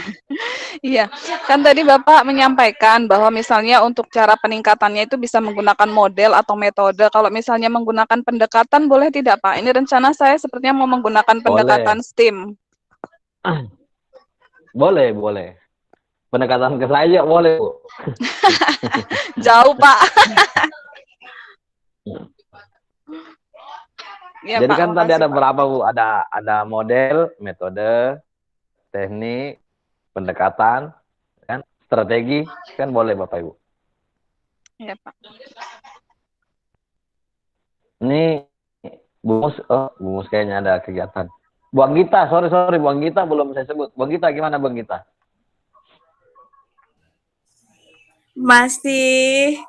Iya, kan tadi Bapak menyampaikan bahwa misalnya untuk cara peningkatannya itu bisa menggunakan model atau metode. Kalau misalnya menggunakan pendekatan boleh tidak Pak? Ini rencana saya sepertinya mau menggunakan pendekatan STEAM. Boleh. Pendekatan ke saya boleh Bu. Jauh Pak. Ya, jadi Pak, kan tadi ada Pak. berapa Bu? Ada model, metode, teknik, pendekatan, kan, strategi, kan boleh Bapak Ibu. Iya Pak. Ini Bu Mus kayaknya ada kegiatan. Bu Anggita, sorry Bu Anggita belum saya sebut. Bu Anggita gimana Bu Anggita? Masih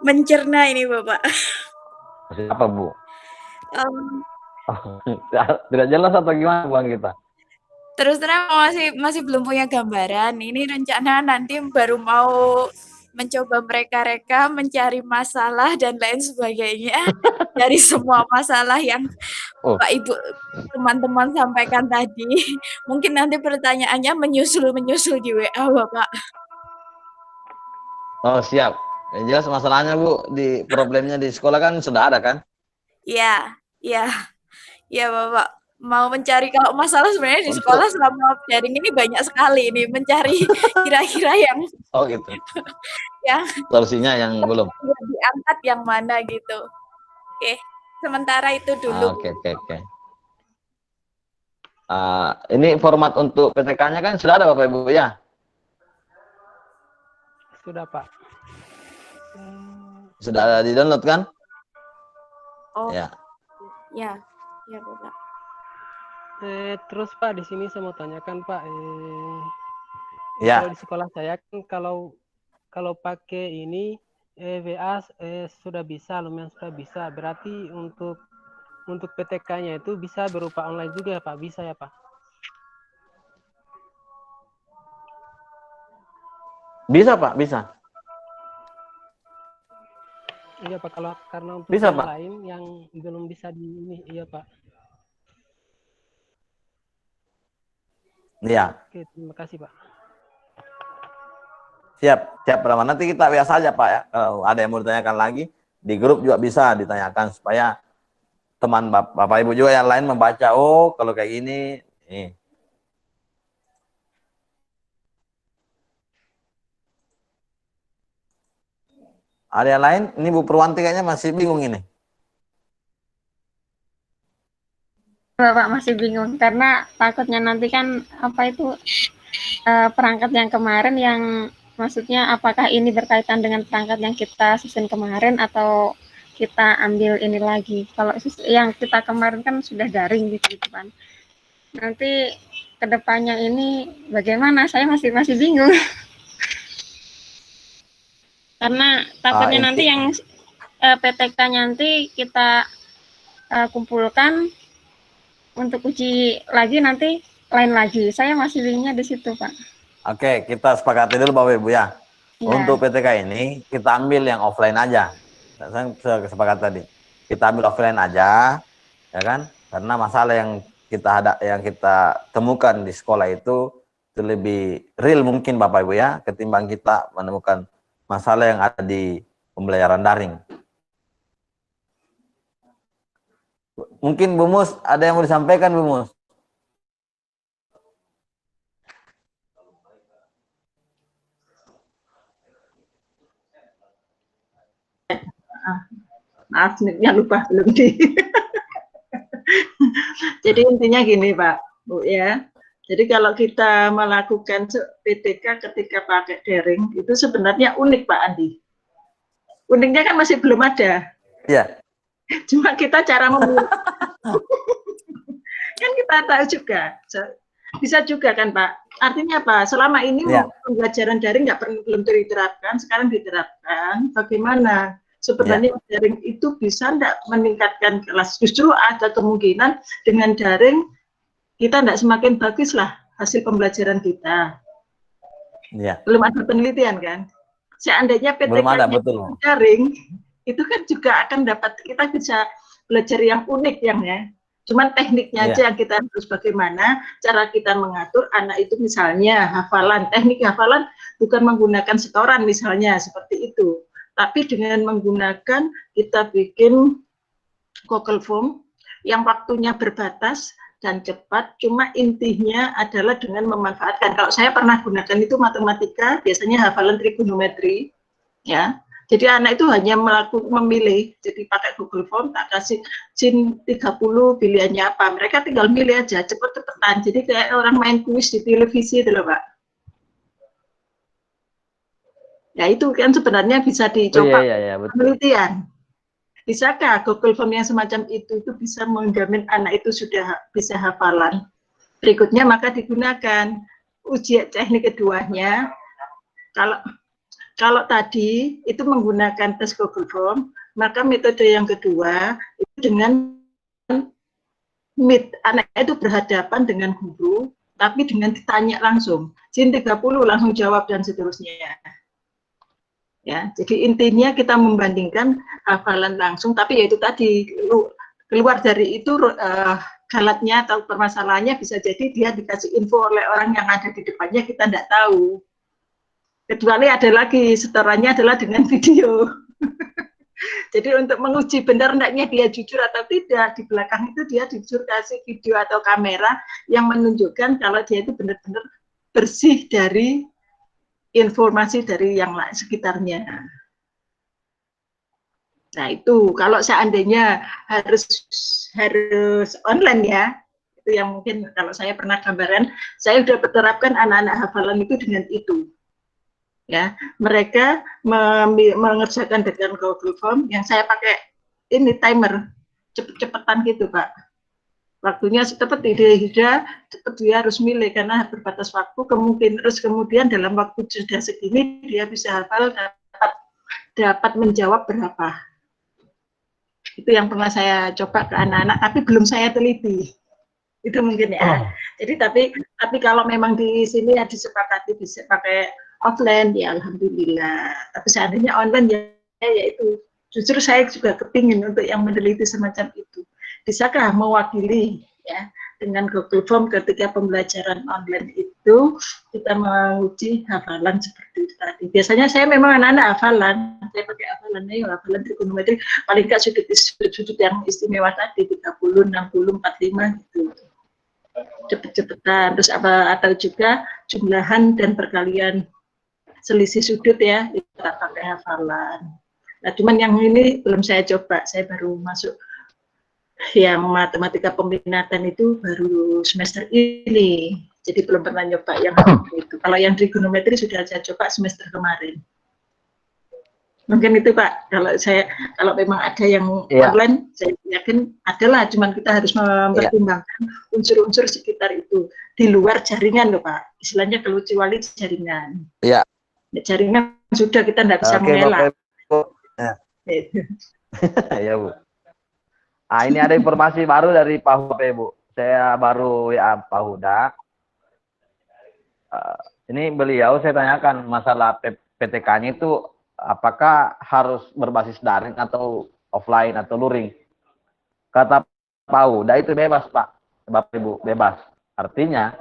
mencerna ini Bapak. Masih apa Bu? Tidak jelas atau gimana Bu Anggita? Terus terang masih belum punya gambaran. Ini rencana nanti baru mau mencoba mereka-reka mencari masalah dan lain sebagainya dari semua masalah yang Pak Ibu teman-teman sampaikan tadi. Mungkin nanti pertanyaannya menyusul di WA Bapak. Oh siap. Yang jelas masalahnya Bu, di problemnya di sekolah kan sudah ada kan? Iya Bapak. Mau mencari kalau masalah sebenarnya di sekolah selama daring ini banyak sekali ini mencari kira-kira yang gitu. yang Solusinya yang belum diangkat yang mana gitu. Oke, sementara itu dulu. Oke. Ini format untuk PTK-nya kan sudah ada Bapak Ibu ya? Sudah Pak. Sudah ada di download kan? Oh. Ya Bapak. Terus Pak di sini saya mau tanyakan Pak, ya. Kalau di sekolah saya kan kalau pakai ini WA sudah bisa, lumayan sudah bisa. Berarti untuk PTK-nya itu bisa berupa online juga ya Pak? Bisa ya Pak? Bisa Pak, bisa. Iya Pak, karena untuk bisa, yang Pak. lain yang belum bisa di ini, iya Pak. Iya. Oke, terima kasih Pak. Siap Rahman. Nanti kita biasa saja Pak ya. Kalau ada yang mau ditanyakan lagi, di grup juga bisa ditanyakan supaya teman Bapak Ibu juga yang lain membaca, oh kalau kayak gini, nih. Ada yang lain? Ini Bu Purwanti kayaknya masih bingung ini. Bapak masih bingung karena takutnya nanti kan apa itu perangkat yang kemarin yang maksudnya apakah ini berkaitan dengan perangkat yang kita susun kemarin atau kita ambil ini lagi. Kalau yang kita kemarin kan sudah daring gitu kan. Nanti kedepannya ini bagaimana? Saya masih bingung. Karena takutnya nanti PTK nanti kita kumpulkan untuk uji lagi nanti lain lagi. Saya masih bingungnya di situ, Pak. Oke, kita sepakati dulu Bapak Ibu ya. Ya. Untuk PTK ini kita ambil yang offline aja. Saya sepakat tadi. Kita ambil offline aja, ya kan? Karena masalah yang kita temukan di sekolah itu lebih real mungkin Bapak Ibu ya, ketimbang kita menemukan masalah yang ada di pembelajaran daring. Mungkin Bu Mus, ada yang mau disampaikan Bu Mus? Maaf, lupa belum di. Jadi intinya gini Pak, Bu ya. Jadi kalau kita melakukan PTK ketika pakai daring, itu sebenarnya unik Pak Andi. Uniknya kan masih belum ada. Iya. Cuma kita cara memilih. Kan kita tahu juga. Bisa juga kan Pak. Artinya apa? Selama ini pembelajaran daring belum diterapkan, sekarang diterapkan. Bagaimana? Sebenarnya daring itu bisa tidak meningkatkan kelas. Justru ada kemungkinan dengan daring kita tidak semakin bagus lah hasil pembelajaran kita. Iya. Belum ada penelitian kan? Seandainya PTK daring, itu kan juga akan kita bisa belajar yang unik yang ya. Cuman tekniknya aja yang kita harus bagaimana cara kita mengatur anak itu misalnya hafalan. Teknik hafalan bukan menggunakan setoran misalnya seperti itu. Tapi dengan menggunakan kita bikin Google Form yang waktunya berbatas dan cepat, cuma intinya adalah dengan memanfaatkan. Kalau saya pernah gunakan itu matematika, biasanya hafalan trigonometri, ya. Jadi anak itu hanya memilih, jadi pakai Google Form, tak kasih sin 30 pilihannya apa. Mereka tinggal milih aja, cepet-cepetan. Jadi kayak orang main kuis di televisi itu loh Pak. Ya itu kan sebenarnya bisa dicoba penelitian. Bisakah Google Form yang semacam itu bisa menjamin anak itu sudah bisa hafalan? Berikutnya maka digunakan uji teknik keduanya. Kalau tadi itu menggunakan tes Google Form, maka metode yang kedua itu dengan meet. Anak itu berhadapan dengan guru, tapi dengan ditanya langsung. Sin 30 langsung jawab dan seterusnya. Ya, jadi intinya kita membandingkan hafalan langsung, tapi yaitu tadi keluar dari itu galatnya atau permasalahannya bisa jadi dia dikasih info oleh orang yang ada di depannya kita tidak tahu. Kecuali ada lagi setorannya adalah dengan video. Jadi untuk menguji benar tidaknya dia jujur atau tidak, di belakang itu dia jujur kasih video atau kamera yang menunjukkan kalau dia itu benar-benar bersih dari informasi dari yang lain sekitarnya. Nah itu kalau seandainya harus online ya, itu yang mungkin kalau saya pernah gambaran, saya sudah terapkan anak-anak hafalan itu dengan itu. Ya, mereka mengerjakan dengan Google Form yang saya pakai ini timer cepet-cepetan gitu Pak. Waktunya cepat cepat dia harus milih karena berbatas waktu kemudian dalam waktu sudah segini dia bisa hafal dapat menjawab berapa. Itu yang pernah saya coba ke anak-anak tapi belum saya teliti. Itu mungkin ya. Jadi tapi kalau memang di sini ya disepakati bisa pakai offline ya alhamdulillah. Tapi seandainya online ya itu justru saya juga kepingin untuk yang meneliti semacam itu. Bisakah mewakili ya dengan Google Form ketika pembelajaran online itu kita menguji hafalan seperti itu tadi. Biasanya saya memang anak-anak hafalan, saya pakai hafalan trigonometri paling nggak sudut yang istimewa tadi 30, 60, 45 gitu. Cepet-cepetan terus atau juga jumlahan dan perkalian selisih sudut ya kita pakai hafalan. Nah cuman yang ini belum saya coba, saya baru masuk yang matematika peminatan itu baru semester ini, jadi belum pernah nyoba yang itu. Kalau yang trigonometri sudah saya coba semester kemarin. Mungkin itu Pak, kalau memang ada yang online, saya yakin adalah, cuman kita harus mempertimbangkan unsur-unsur sekitar itu di luar jaringan loh Pak, istilahnya kecuali jaringan. Jaringan sudah kita tidak bisa mengelak. Ya Bu. Ah, ini ada informasi baru dari Pak Huda, Bu. Saya baru WA Pak Huda. Ini beliau saya tanyakan masalah PTK-nya itu apakah harus berbasis daring atau offline atau luring. Kata Pak Huda itu bebas Pak, Bapak Ibu, bebas. Artinya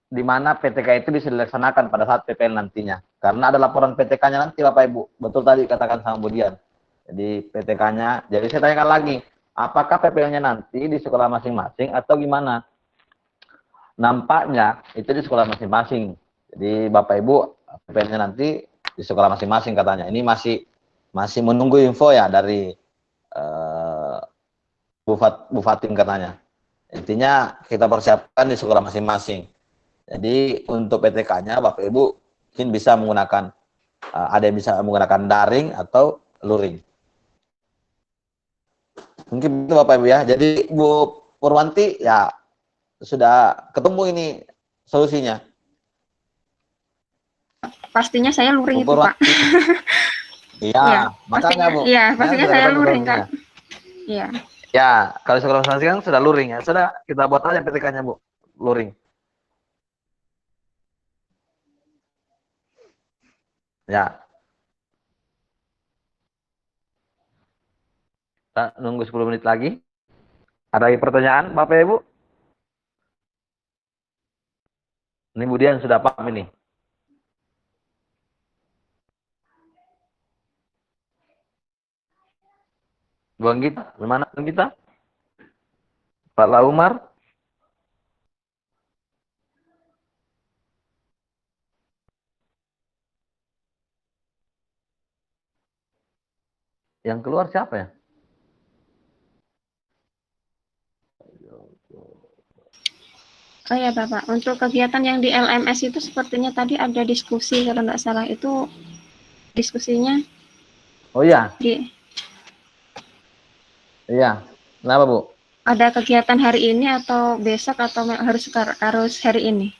di mana PTK itu bisa dilaksanakan pada saat PPL nantinya. Karena ada laporan PTK-nya nanti Bapak Ibu. Betul tadi katakan sama Budian. Jadi PTK-nya, jadi saya tanyakan lagi, apakah PPL-nya nanti di sekolah masing-masing atau gimana? Nampaknya itu di sekolah masing-masing. Jadi Bapak Ibu, PPL-nya nanti di sekolah masing-masing katanya. Ini masih menunggu info ya dari Bu Fatim katanya. Intinya kita persiapkan di sekolah masing-masing. Jadi untuk PTK-nya Bapak Ibu mungkin bisa menggunakan, ada yang bisa menggunakan daring atau luring. Mungkin itu Bapak Ibu ya. Jadi Bu Purwanti ya sudah ketemu ini solusinya. Pastinya saya luring Bu itu Pak. Iya, Ya, makanya Bu. Iya, pastinya saya luring Kak. Iya. Ya, kalau sekolah masing-masing kan sudah luring ya. Sudah kita buat aja PTK-nya Bu, luring. Ya. Kita nunggu 10 menit lagi. Ada lagi pertanyaan Bapak Ibu? Ini Budian sudah paham ini. Bu Anggita, gimana Bang Gita? Pak Laumar? Yang keluar siapa ya? Oh ya Bapak, untuk kegiatan yang di LMS itu sepertinya tadi ada diskusi kalau nggak salah itu diskusinya. Oh iya. Iya. Kenapa Bu? Ada kegiatan hari ini atau besok atau harus hari ini?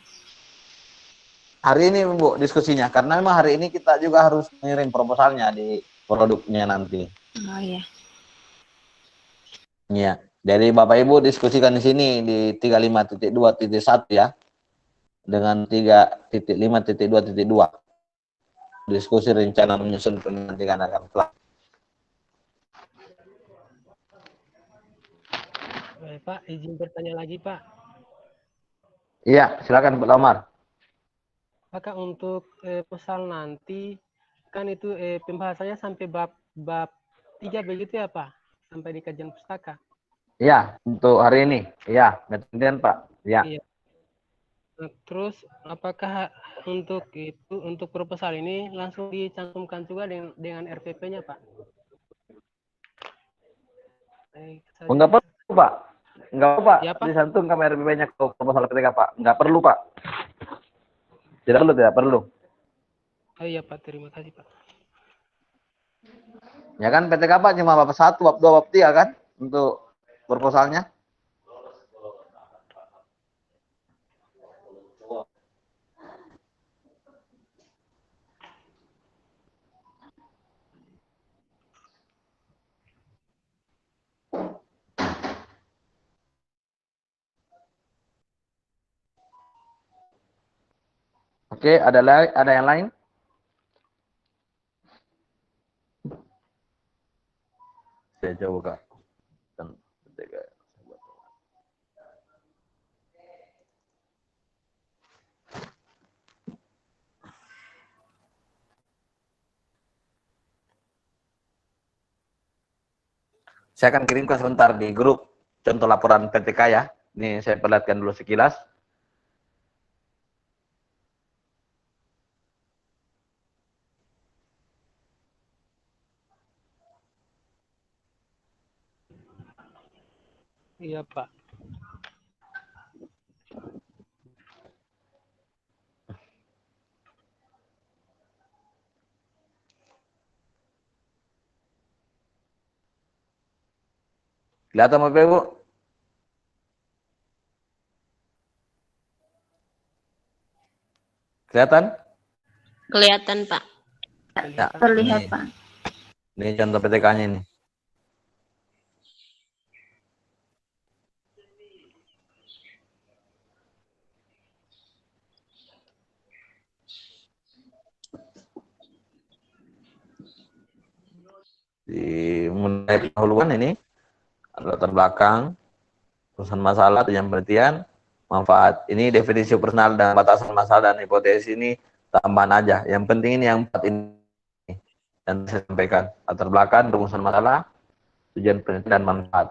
Hari ini Bu diskusinya, karena memang hari ini kita juga harus mengirim proposalnya di produknya nanti. Oh iya. Iya. Jadi Bapak Ibu diskusikan di sini di 35.2.1 ya. Dengan 3.5.2.2. Diskusi rencana menyusun penyelenggaraan akan kelas. Pak, izin bertanya lagi Pak. Iya, silakan Pak Lamar. Apakah untuk proposal nanti kan itu pembahasannya sampai bab 3 begitu ya Pak? Sampai di kajian pustaka. Iya, untuk hari ini. Iya, kemudian Pak. Iya. Iya. Nah, terus apakah untuk proposal ini langsung dicantumkan juga dengan RPP-nya Pak? Enggak perlu Pak. Enggak perlu Pak. Ya, Pak. Disantumkan RPP-nya ke proposal PTK Pak. Enggak perlu Pak. Tidak perlu. Oh iya Pak, terima kasih Pak. Ya kan PTK Pak cuma bab 1, bab 2, bab 3 kan untuk proposalnya. Oke, ada yang lain? Saya coba Kak. Saya akan kirimkan sebentar di grup contoh laporan PTK ya. Ini saya perlihatkan dulu sekilas. Iya Pak. Kelihatan Bapak Ibu? Kelihatan? Kelihatan Pak. Ya, terlihat Pak. Ini contoh PTK-nya ini. Di mulai pendahuluan ini latar belakang, urusan masalah, tujuan penelitian, manfaat. Ini definisi personal dan batasan masalah dan hipotesis ini tambahan aja. Yang penting ini yang 4 ini dan saya sampaikan. Latar belakang, rumusan masalah, tujuan penelitian dan manfaat.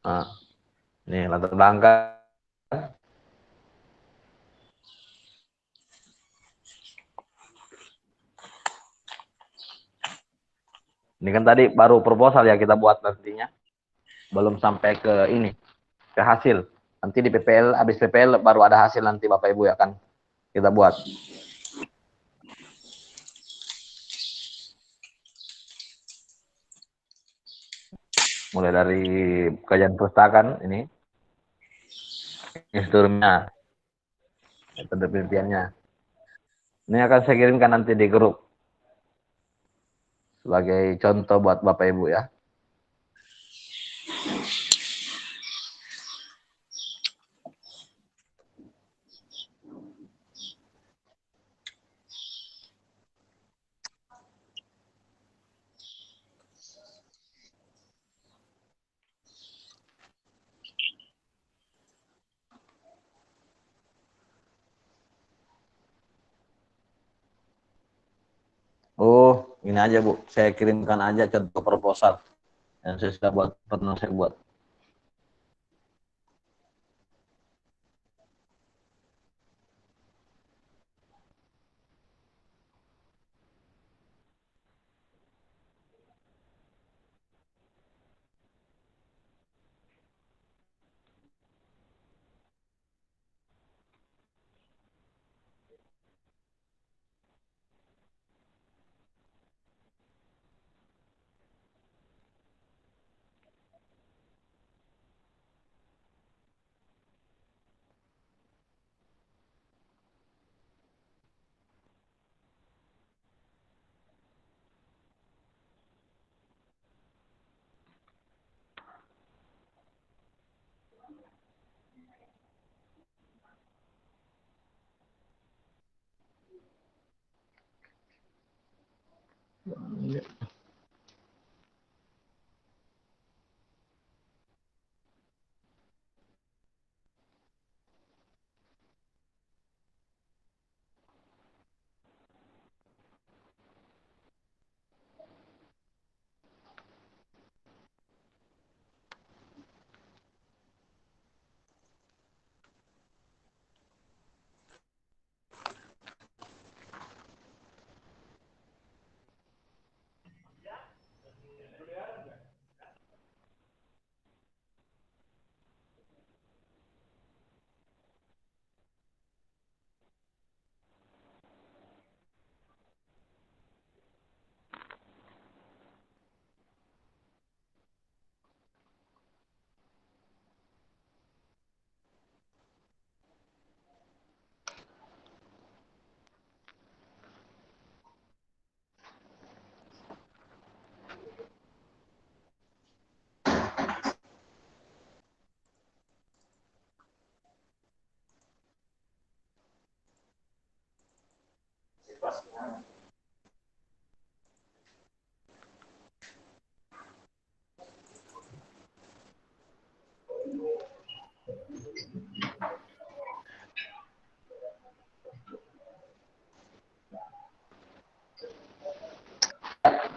Nah, ini latar belakang. Ini kan tadi baru proposal ya kita buat nantinya. Belum sampai ke ini, ke hasil. Nanti di PPL, habis PPL baru ada hasil nanti Bapak Ibu ya kan kita buat. Mulai dari kajian perpustakaan ini, instrumennya, metode penelitiannya. Ini akan saya kirimkan nanti di grup sebagai contoh buat Bapak Ibu ya. Oh, ini aja Bu, saya kirimkan aja contoh proposal yang saya sudah buat, pernah saya buat.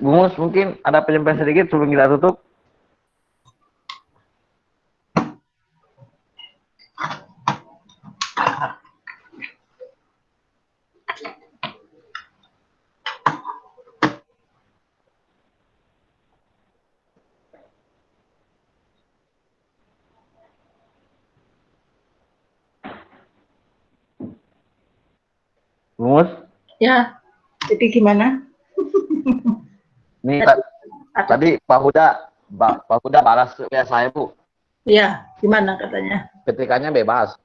Bungus, mungkin ada penyampaian sedikit sebelum kita tutup. Bungus? Ya, jadi gimana? Ini tadi Pak Huda balas ya saya Bu. Ya, gimana katanya? PTK-nya bebas.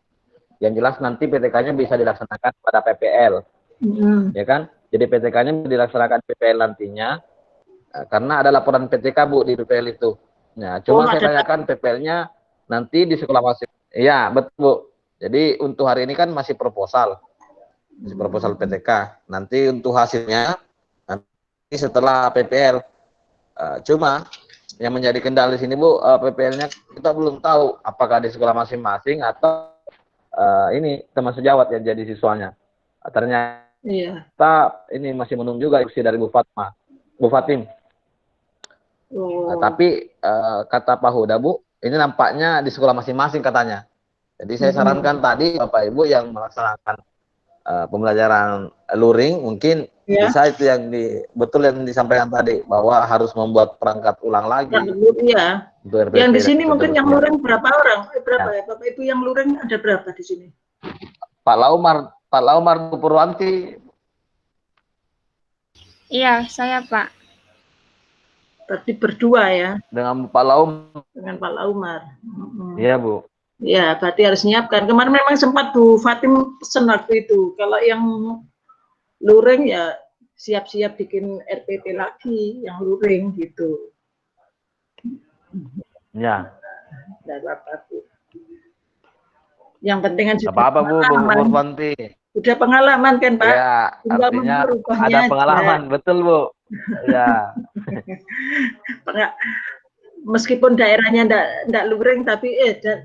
Yang jelas nanti PTK-nya bisa dilaksanakan pada PPL, ya kan? Jadi PTK-nya dilaksanakan PPL nantinya, karena ada laporan PTK Bu di PPL itu. Nah, cuma saya tanyakan PPL-nya nanti di sekolah masing. Iya, betul Bu. Jadi untuk hari ini kan masih proposal PTK. Nanti untuk hasilnya nanti setelah PPL. Cuma yang menjadi kendala di sini Bu, PPL-nya kita belum tahu apakah di sekolah masing-masing atau ini teman sejawat yang jadi siswanya. Ternyata ini masih menunggu juga instruksi dari Bu Fatim. Tapi kata Pak Huda Bu, ini nampaknya di sekolah masing-masing katanya. Jadi saya sarankan tadi Bapak Ibu yang melaksanakan pembelajaran luring mungkin bisa itu yang betul yang disampaikan tadi bahwa harus membuat perangkat ulang lagi. Iya. Yang di sini mungkin yang luring berapa orang? Berapa ya Bapak Ibu yang luring ada berapa di sini? Pak Laumar Bu Purwanti. Iya, saya Pak. Berarti berdua ya? Dengan Pak Laum. Dengan Pak Laumar. Iya Bu. Ya, berarti harus nyiapkan. Kemarin memang sempat Bu Fatim pesen waktu itu. Kalau yang luring ya siap-siap bikin RPP lagi yang luring gitu. Ya. Tidak apa-apa Bu. Yang penting kan sudah apa-apa Bu Purwanti. Sudah pengalaman kan Pak? Ya, artinya ada pengalaman, aja. Betul Bu. Ya. Meskipun daerahnya enggak luring tapi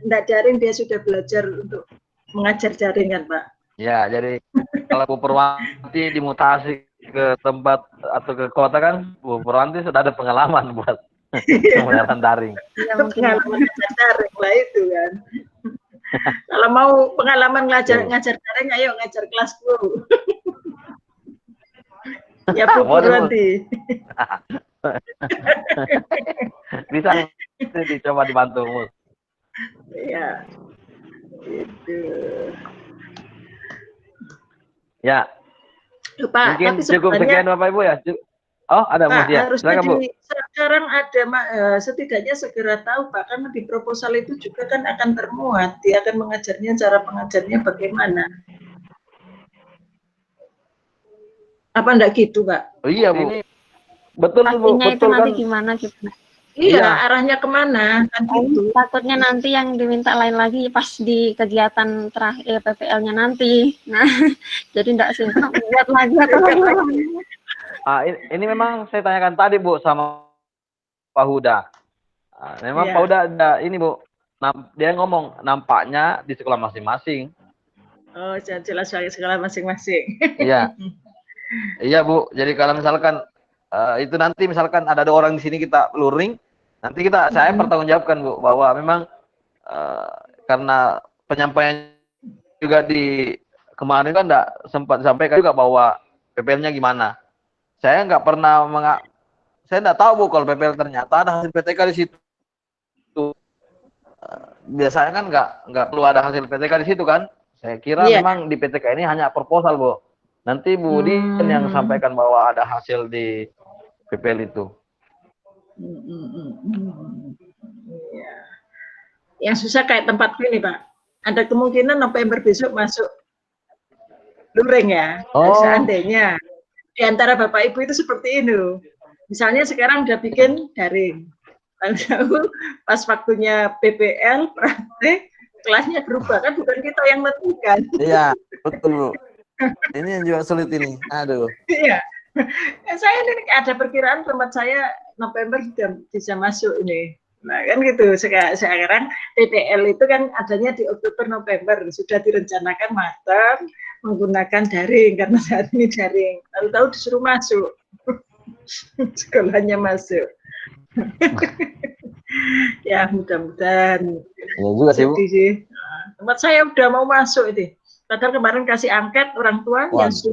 enggak daring, dia sudah belajar untuk mengajar jaring kan Pak? Ya, jadi kalau Bu Purwanti dimutasi ke tempat atau ke kota kan, Bu Purwanti sudah ada pengalaman buat pembelajaran daring. Ya, pengalaman ngajar daring lah itu kan. Kalau mau pengalaman ngajar daring, ayo ngajar kelas Bu. Ya Bu Purwanti. Bisa dicoba dibantu Mus. Ya. Gitu. Ya. Pak, mungkin cukup sekian Bapak Ibu ya. Oh, ada Mus ya. Silakan Bu. Sekarang ada setidaknya segera tahu Pak, karena di proposal itu juga kan akan termuat, dia akan mengajarnya, cara pengajarnya bagaimana. Apa enggak gitu Pak? Oh, iya Bu. Betul Bu, betul kan. Nanti gimana gitu. Iya, arahnya kemana kan gitu. Takutnya nanti yang diminta lain lagi pas di kegiatan terakhir PPL-nya nanti. Nah, jadi enggak sinkron buat lagi atau ini memang saya tanyakan tadi Bu sama Pak Huda. Memang Pak Huda ada ini Bu. Dia ngomong nampaknya di sekolah masing-masing. Oh, jelas sekolah masing-masing. Iya. Iya Bu. Jadi kalau misalkan itu nanti misalkan ada 2 orang di sini kita luring, nanti saya pertanggungjawabkan Bu bahwa memang karena penyampaian juga di kemarin kan enggak sempat sampaikan juga bahwa PPL-nya gimana. Saya nggak pernah saya nggak tahu Bu kalau PPL ternyata ada hasil PTK di situ. Biasanya kan nggak perlu ada hasil PTK di situ kan. Saya kira memang di PTK ini hanya proposal Bu. Nanti Bu Din yang sampaikan bahwa ada hasil di PPL itu. Yang susah kayak tempat ini Pak. Ada kemungkinan November besok masuk luring ya. Seandainya di antara Bapak Ibu itu seperti ini. Misalnya sekarang udah bikin daring. Lalu pas waktunya PPL praktek kelasnya berubah, kan bukan kita yang menentukan. Iya, betul Bu. Ini yang juga sulit ini. Aduh. Iya. Saya ini ada perkiraan tempat saya November sudah bisa masuk ini. Nah kan gitu. Sekarang PPL itu kan adanya di Oktober November, sudah direncanakan matang menggunakan daring karena saat ini daring. Tahu-tahu disuruh masuk. Sekolahnya masuk. Ya mudah-mudahan. Ya juga sih Bu. Tempat saya udah mau masuk ini. Padahal kemarin kasih angket orang tua yang